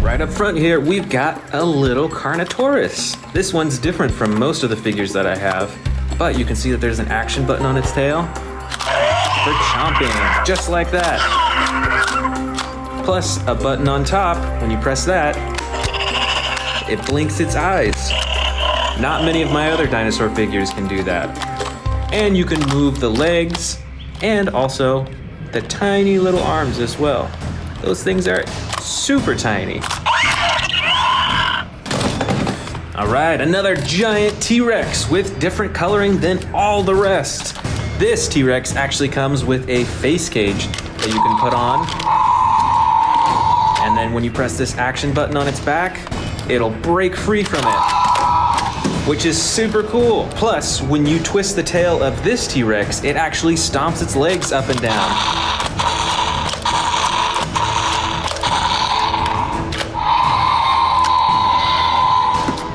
Right up front here, we've got a little Carnotaurus. This one's different from most of the figures that I have, but you can see that there's an action button on its tail for chomping, just like that. Plus a button on top, when you press that, it blinks its eyes. Not many of my other dinosaur figures can do that. And you can move the legs and also the tiny little arms as well. Those things are super tiny. All right, another giant T-Rex with different coloring than all the rest. This T-Rex actually comes with a face cage that you can put on. And then when you press this action button on its back, it'll break free from it, which is super cool. Plus, when you twist the tail of this T-Rex, it actually stomps its legs up and down.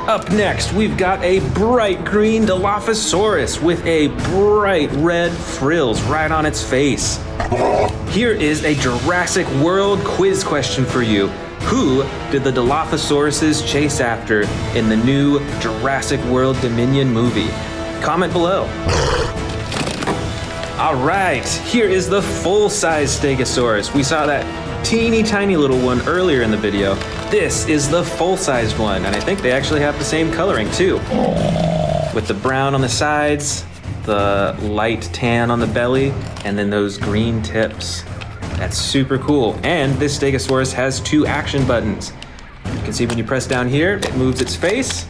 Up next, we've got a bright green Dilophosaurus with a bright red frills right on its face. Here is a Jurassic World quiz question for you. Who did the Dilophosauruses chase after in the new Jurassic World Dominion movie? Comment below. All right, here is the full-size Stegosaurus. We saw that teeny tiny little one earlier in the video. This is the full-sized one, and I think they actually have the same coloring too. With the brown on the sides, the light tan on the belly, and then those green tips. That's super cool. And this Stegosaurus has two action buttons. You can see when you press down here, it moves its face.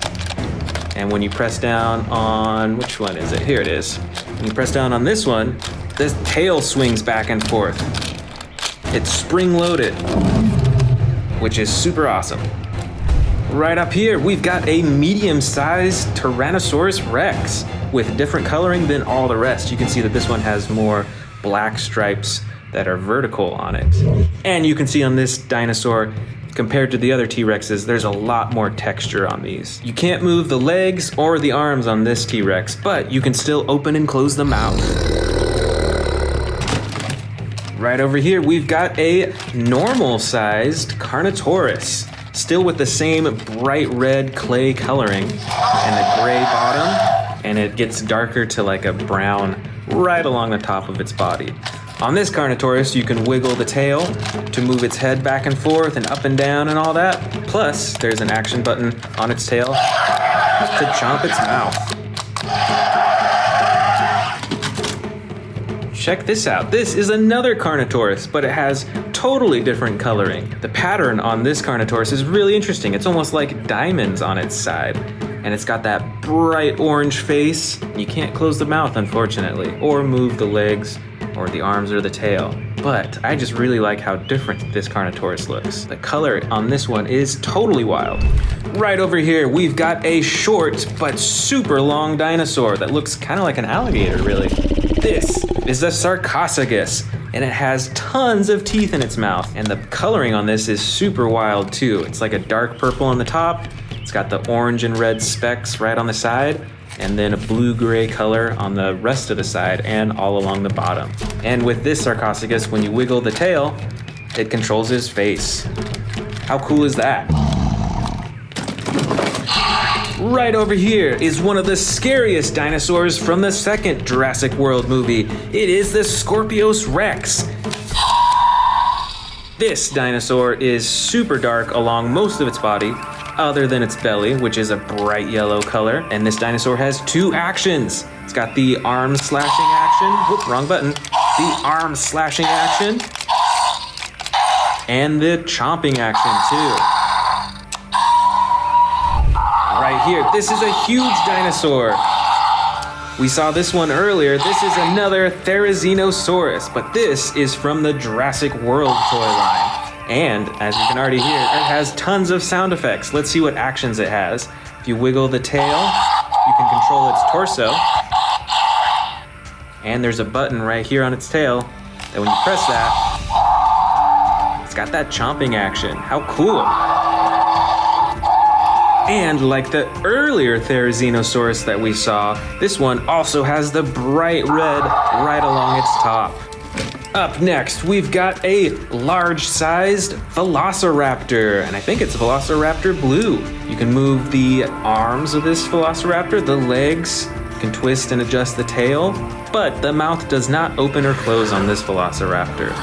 And when you press down on, which one is it? Here it is. When you press down on this one, this tail swings back and forth. It's spring-loaded, which is super awesome. Right up here, we've got a medium-sized Tyrannosaurus Rex with different coloring than all the rest. You can see that this one has more black stripes that are vertical on it. And you can see on this dinosaur, compared to the other T-Rexes, there's a lot more texture on these. You can't move the legs or the arms on this T-Rex, but you can still open and close the mouth. Right over here, we've got a normal-sized Carnotaurus, still with the same bright red clay coloring and a gray bottom, and it gets darker to like a brown right along the top of its body. On this Carnotaurus, you can wiggle the tail to move its head back and forth and up and down and all that. Plus, there's an action button on its tail to chomp its mouth. Check this out. This is another Carnotaurus, but it has totally different coloring. The pattern on this Carnotaurus is really interesting. It's almost like diamonds on its side. And it's got that bright orange face. You can't close the mouth, unfortunately, or move the legs or the arms or the tail. But I just really like how different this Carnotaurus looks. The color on this one is totally wild. Right over here, we've got a short but super long dinosaur that looks kind of like an alligator, really. This is a Sarcophagus, and it has tons of teeth in its mouth. And the coloring on this is super wild too. It's like a dark purple on the top. It's got the orange and red specks right on the side.
and then a blue-gray color on the rest of the side and all along the bottom. And with this sarcophagus, when you wiggle the tail, it controls his face. How cool is that? Right over here is one of the scariest dinosaurs from the second Jurassic World movie. It is the Scorpius Rex. This dinosaur is super dark along most of its body, other than its belly, which is a bright yellow color. And this dinosaur has two actions. It's got the arm slashing action. Whoop, wrong button. The arm slashing action. And the chomping action too. Right here, this is a huge dinosaur. We saw this one earlier. This is another Dinosaurus, but this is from the Jurassic World toy line. And as you can already hear, it has tons of sound effects. Let's see what actions it has. If you wiggle the tail, you can control its torso. And there's a button right here on its tail that when you press that, it's got that chomping action. How cool. And like the earlier Dinosaurus that we saw, this one also has the bright red right along its top. Up next, we've got a large-sized Velociraptor, and I think it's Velociraptor Blue. You can move the arms of this Velociraptor, the legs, you can twist and adjust the tail, but the mouth does not open or close on this Velociraptor.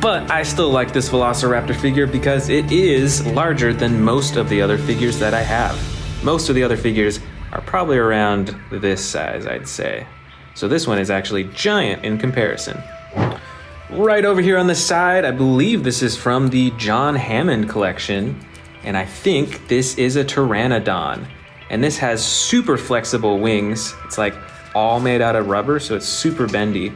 But I still like this Velociraptor figure because it is larger than most of the other figures that I have. Most of the other figures are probably around this size, I'd say. So this one is actually giant in comparison. Right over here on the side, I believe this is from the John Hammond collection, and I think this is a Pteranodon. And this has super flexible wings. It's like all made out of rubber, so it's super bendy.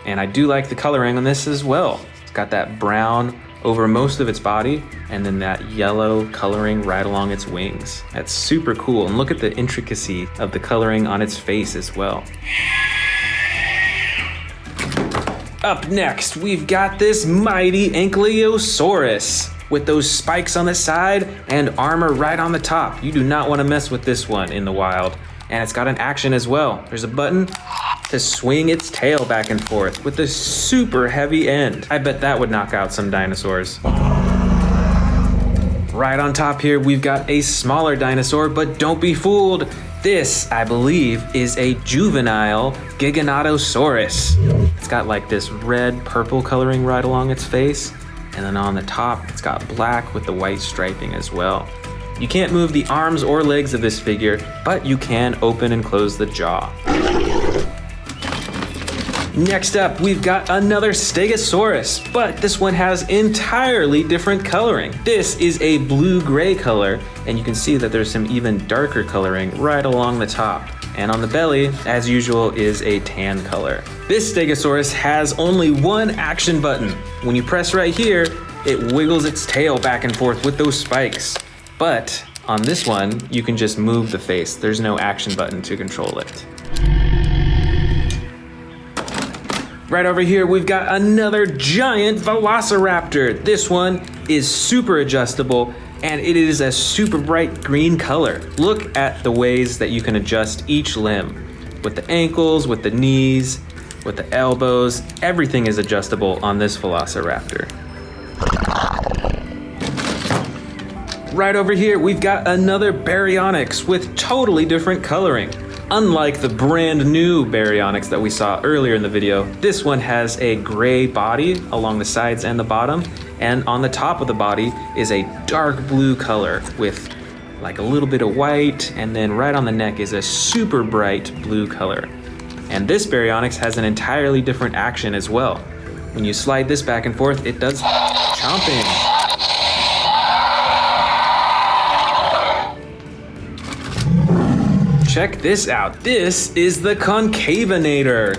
And I do like the coloring on this as well. It's got that brown over most of its body and then that yellow coloring right along its wings. That's super cool. And look at the intricacy of the coloring on its face as well. Up next, we've got this mighty Ankylosaurus with those spikes on the side and armor right on the top. You do not want to mess with this one in the wild. And it's got an action as well. There's a button to swing its tail back and forth with a super heavy end. I bet that would knock out some dinosaurs. Right on top here, we've got a smaller dinosaur, but don't be fooled. This, I believe, is a juvenile Giganotosaurus. It's got like this red purple coloring right along its face. And then on the top, it's got black with the white striping as well. You can't move the arms or legs of this figure, but you can open and close the jaw. Next up, we've got another Stegosaurus, but this one has entirely different coloring. This is a blue-gray color, and you can see that there's some even darker coloring right along the top. And on the belly, as usual, is a tan color. This Stegosaurus has only one action button. When you press right here, it wiggles its tail back and forth with those spikes. But on this one, you can just move the face. There's no action button to control it. Right over here, we've got another giant Velociraptor. This one is super adjustable, and it is a super bright green color. Look at the ways that you can adjust each limb. With the ankles, with the knees, with the elbows, everything is adjustable on this Velociraptor. Right over here, we've got another Baryonyx with totally different coloring. Unlike the brand new Baryonyx that we saw earlier in the video, this one has a gray body along the sides and the bottom, and on the top of the body is a dark blue color with like a little bit of white, and then right on the neck is a super bright blue color. And this Baryonyx has an entirely different action as well. When you slide this back and forth, it does chomping. Check this out. This is the Concavinator.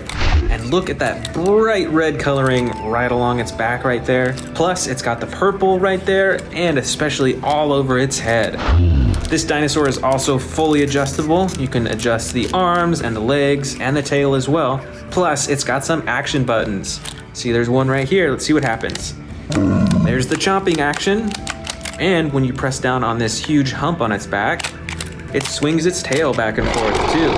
And look at that bright red coloring right along its back right there. Plus, it's got the purple right there and especially all over its head. This dinosaur is also fully adjustable. You can adjust the arms and the legs and the tail as well. Plus, it's got some action buttons. See, there's one right here. Let's see what happens. There's the chomping action. And when you press down on this huge hump on its back,
it swings its tail back and forth too.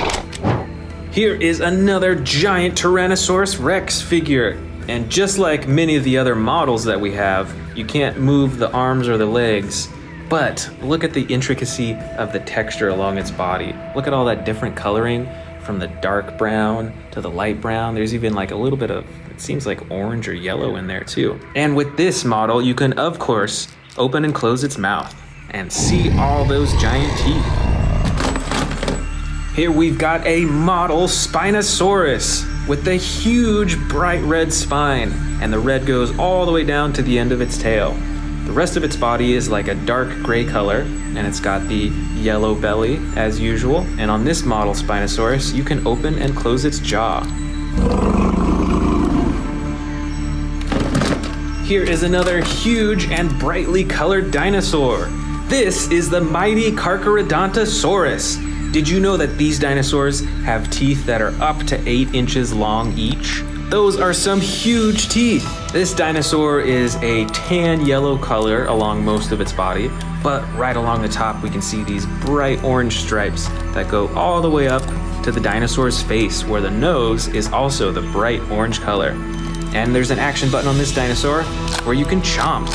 Here is another giant Tyrannosaurus Rex figure. And just like many of the other models that we have, you can't move the arms or the legs. But look at the intricacy of the texture along its body. Look at all that different coloring from the dark brown to the light brown. There's even like a little bit of, it seems like orange or yellow in there too. And with this model, you can of course open and close its mouth and see all those giant teeth. Here we've got a model Spinosaurus with a huge bright red spine, and the red goes all the way down to the end of its tail. The rest of its body is like a dark gray color, and it's got the yellow belly as usual. And on this model Spinosaurus, you can open and close its jaw. Here is another huge and brightly colored dinosaur. This is the mighty Giganotosaurus. Did you know that these dinosaurs have teeth that are up to 8 inches long each? Those are some huge teeth. This dinosaur is a tan yellow color along most of its body, but right along the top we can see these bright orange stripes that go all the way up to the dinosaur's face, where the nose is also the bright orange color. And there's an action button on this dinosaur where you can chomp.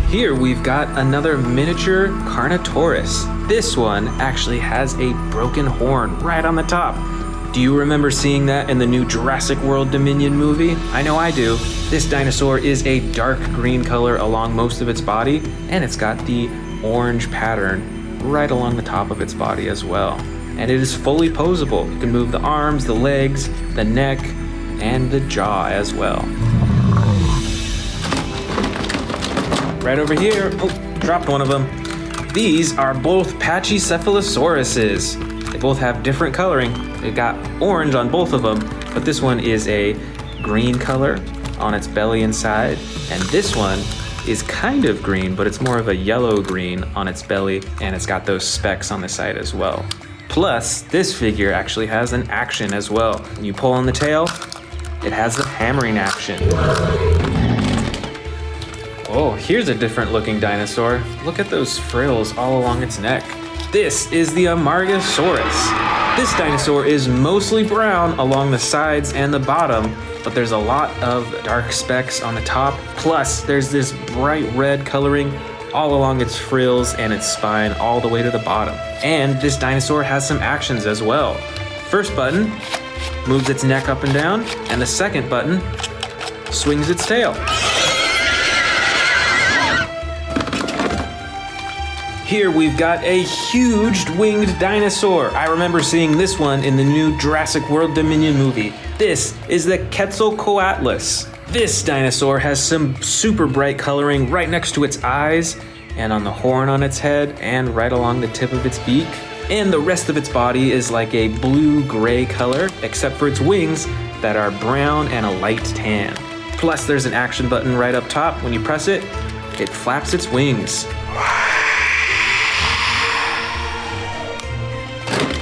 Here we've got another miniature Carnotaurus. This one actually has a broken horn right on the top. Do you remember seeing that in the new Jurassic World Dominion movie? I know I do. This dinosaur is a dark green color along most of its body, and it's got the orange pattern right along the top of its body as well. And it is fully posable. You can move the arms, the legs, the neck, and the jaw as well. Right over here, oh, dropped one of them. These are both Pachycephalosauruses. They both have different coloring. They got orange on both of them, but this one is a green color on its belly and side, and this one is kind of green, but it's more of a yellow green on its belly, and it's got those specks on the side as well. Plus, this figure actually has an action as well. When you pull on the tail, it has the hammering action. Oh, here's a different looking dinosaur. Look at those frills all along its neck. This is the Amargasaurus. This dinosaur is mostly brown along the sides and the bottom, but there's a lot of dark specks on the top. Plus, there's this bright red coloring all along its frills and its spine all the way to the bottom. And this dinosaur has some actions as well. First button moves its neck up and down, and the second button swings its tail. Here we've got a huge winged dinosaur. I remember seeing this one in the new Jurassic World Dominion movie. This is the Quetzalcoatlus. This dinosaur has some super bright coloring right next to its eyes and on the horn on its head and right along the tip of its beak. And the rest of its body is like a blue-gray color, except for its wings that are brown and a light tan. Plus there's an action button right up top. When you press it, it flaps its wings.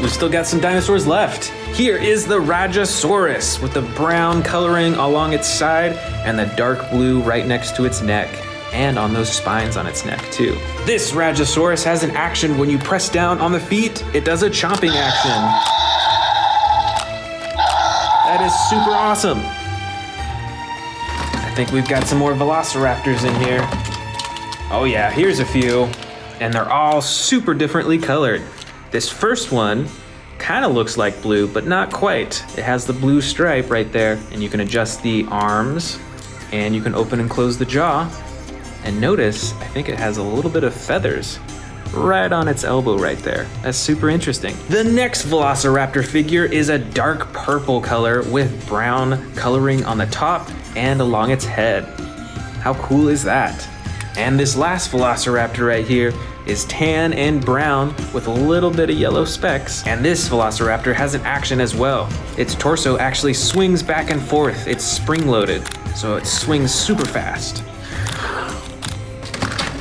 We've still got some dinosaurs left. Here is the Rajasaurus with the brown coloring along its side and the dark blue right next to its neck and on those spines on its neck too. This Rajasaurus has an action. When you press down on the feet, it does a chomping action. That is super awesome. I think we've got some more velociraptors in here. Oh yeah, here's a few. And they're all super differently colored. This first one kind of looks like blue, but not quite. It has the blue stripe right there, and you can adjust the arms, and you can open and close the jaw. And notice, I think it has a little bit of feathers right on its elbow right there. That's super interesting. The next Velociraptor figure is a dark purple color with brown coloring on the top and along its head. How cool is that? And this last Velociraptor right here is tan and brown with a little bit of yellow specks. And this Velociraptor has an action as well. Its torso actually swings back and forth. It's spring-loaded, so it swings super fast.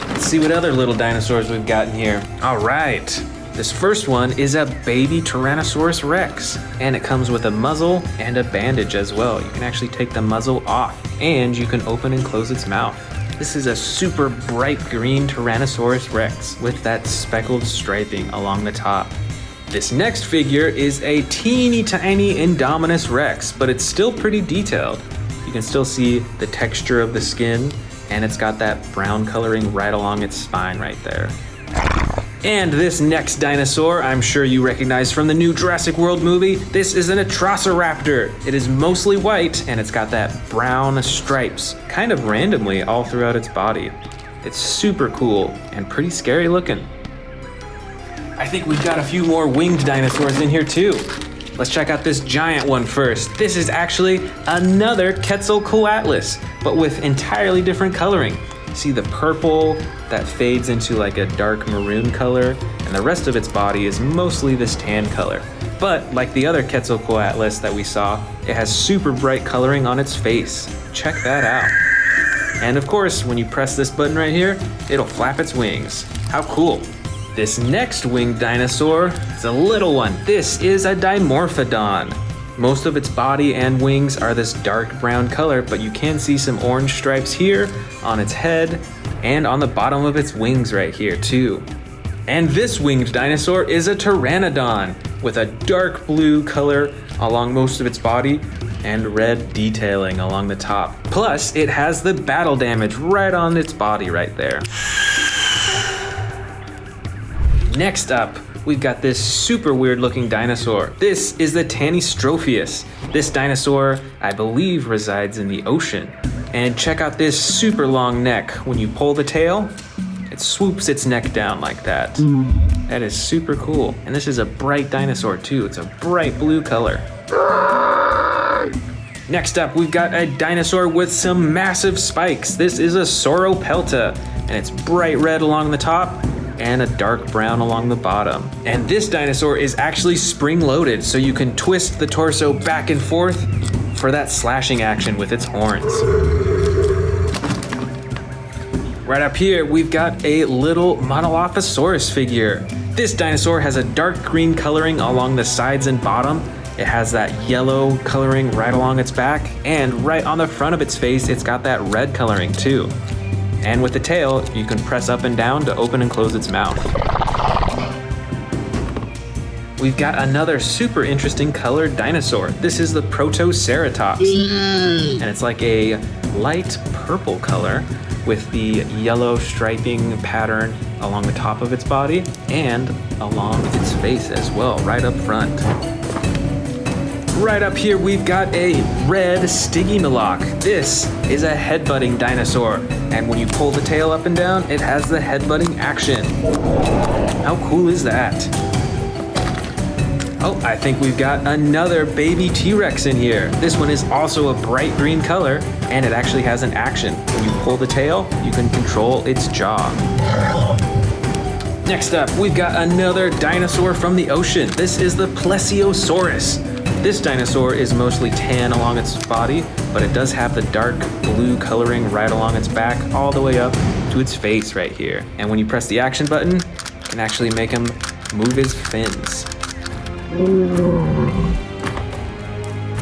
Let's see what other little dinosaurs we've got in here. All right, this first one is a baby Tyrannosaurus Rex, and it comes with a muzzle and a bandage as well. You can actually take the muzzle off, and you can open and close its mouth. This is a super bright green Tyrannosaurus Rex with that speckled striping along the top. This next figure is a teeny tiny Indominus Rex, but it's still pretty detailed. You can still see the texture of the skin, and it's got that brown coloring right along its spine right there. And this next dinosaur, I'm sure you recognize from the new Jurassic World movie. This is an Atrociraptor. It is mostly white, and it's got that brown stripes, kind of randomly all throughout its body. It's super cool and pretty scary looking. I think we've got a few more winged dinosaurs in here too. Let's check out this giant one first. This is actually another Quetzalcoatlus, but with entirely different coloring. See the purple that fades into like a dark maroon color, and the rest of its body is mostly this tan color. But like the other Quetzalcoatlus that we saw, it has super bright coloring on its face. Check that out. And of course, when you press this button right here, it'll flap its wings. How cool. This next winged dinosaur is a little one. This is a Dimorphodon. Most of its body and wings are this dark brown color, but you can see some orange stripes here on its head and on the bottom of its wings right here too. And this winged dinosaur is a Pteranodon with a dark blue color along most of its body and red detailing along the top. Plus, it has the battle damage right on its body right there. Next up, we've got this super weird looking dinosaur. This is the Tanystropheus. This dinosaur, I believe, resides in the ocean. And check out this super long neck. When you pull the tail, it swoops its neck down like that. That is super cool. And this is a bright dinosaur too. It's a bright blue color. Next up, we've got a dinosaur with some massive spikes. This is a Sauropelta, and it's bright red along the top and a dark brown along the bottom. And this dinosaur is actually spring-loaded, so you can twist the torso back and forth for that slashing action with its horns. Right up here, we've got a little Monolophosaurus figure. This dinosaur has a dark green coloring along the sides and bottom. It has that yellow coloring right along its back, and right on the front of its face, it's got that red coloring too. And with the tail, you can press up and down to open and close its mouth. We've got another super interesting colored dinosaur. This is the Protoceratops. And it's like a light purple color with the yellow striping pattern along the top of its body and along its face as well, right up front. Right up here, we've got a red Stygimoloch. This is a headbutting dinosaur, and when you pull the tail up and down, it has the headbutting action. How cool is that? Oh, I think we've got another baby T-Rex in here. This one is also a bright green color, and it actually has an action. When you pull the tail, you can control its jaw. Next up, we've got another dinosaur from the ocean. This is the Plesiosaurus. This dinosaur is mostly tan along its body, but it does have the dark blue coloring right along its back all the way up to its face right here. And when you press the action button, you can actually make him move his fins.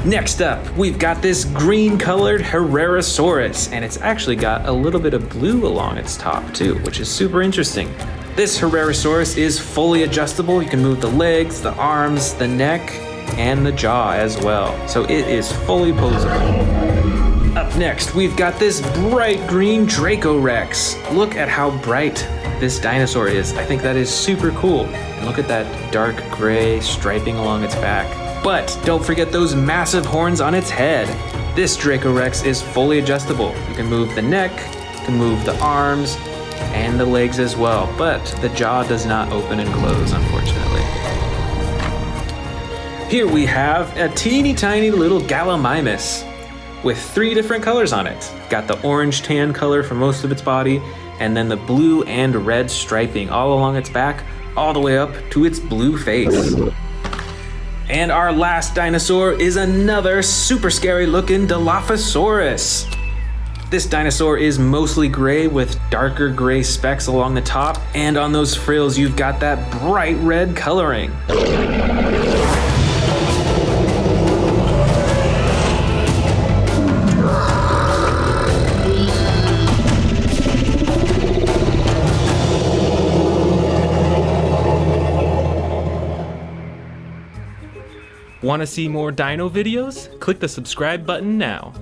Next up, we've got this green colored Herrerasaurus, and it's actually got a little bit of blue along its top too, which is super interesting. This Herrerasaurus is fully adjustable. You can move the legs, the arms, the neck, and the jaw as well. So it is fully posable. Up next, we've got this bright green Dracorex. Look at how bright this dinosaur is. I think that is super cool. And look at that dark gray striping along its back. But don't forget those massive horns on its head. This Dracorex is fully adjustable. You can move the neck, you can move the arms, and the legs as well. But the jaw does not open and close, unfortunately. Here we have a teeny tiny little Gallimimus with 3 different colors on it. Got the orange tan color for most of its body, and then the blue and red striping all along its back, all the way up to its blue face. And our last dinosaur is another super scary looking Dilophosaurus. This dinosaur is mostly gray with darker gray specks along the top, and on those frills you've got that bright red coloring. Want to see more dino videos? Click the subscribe button now.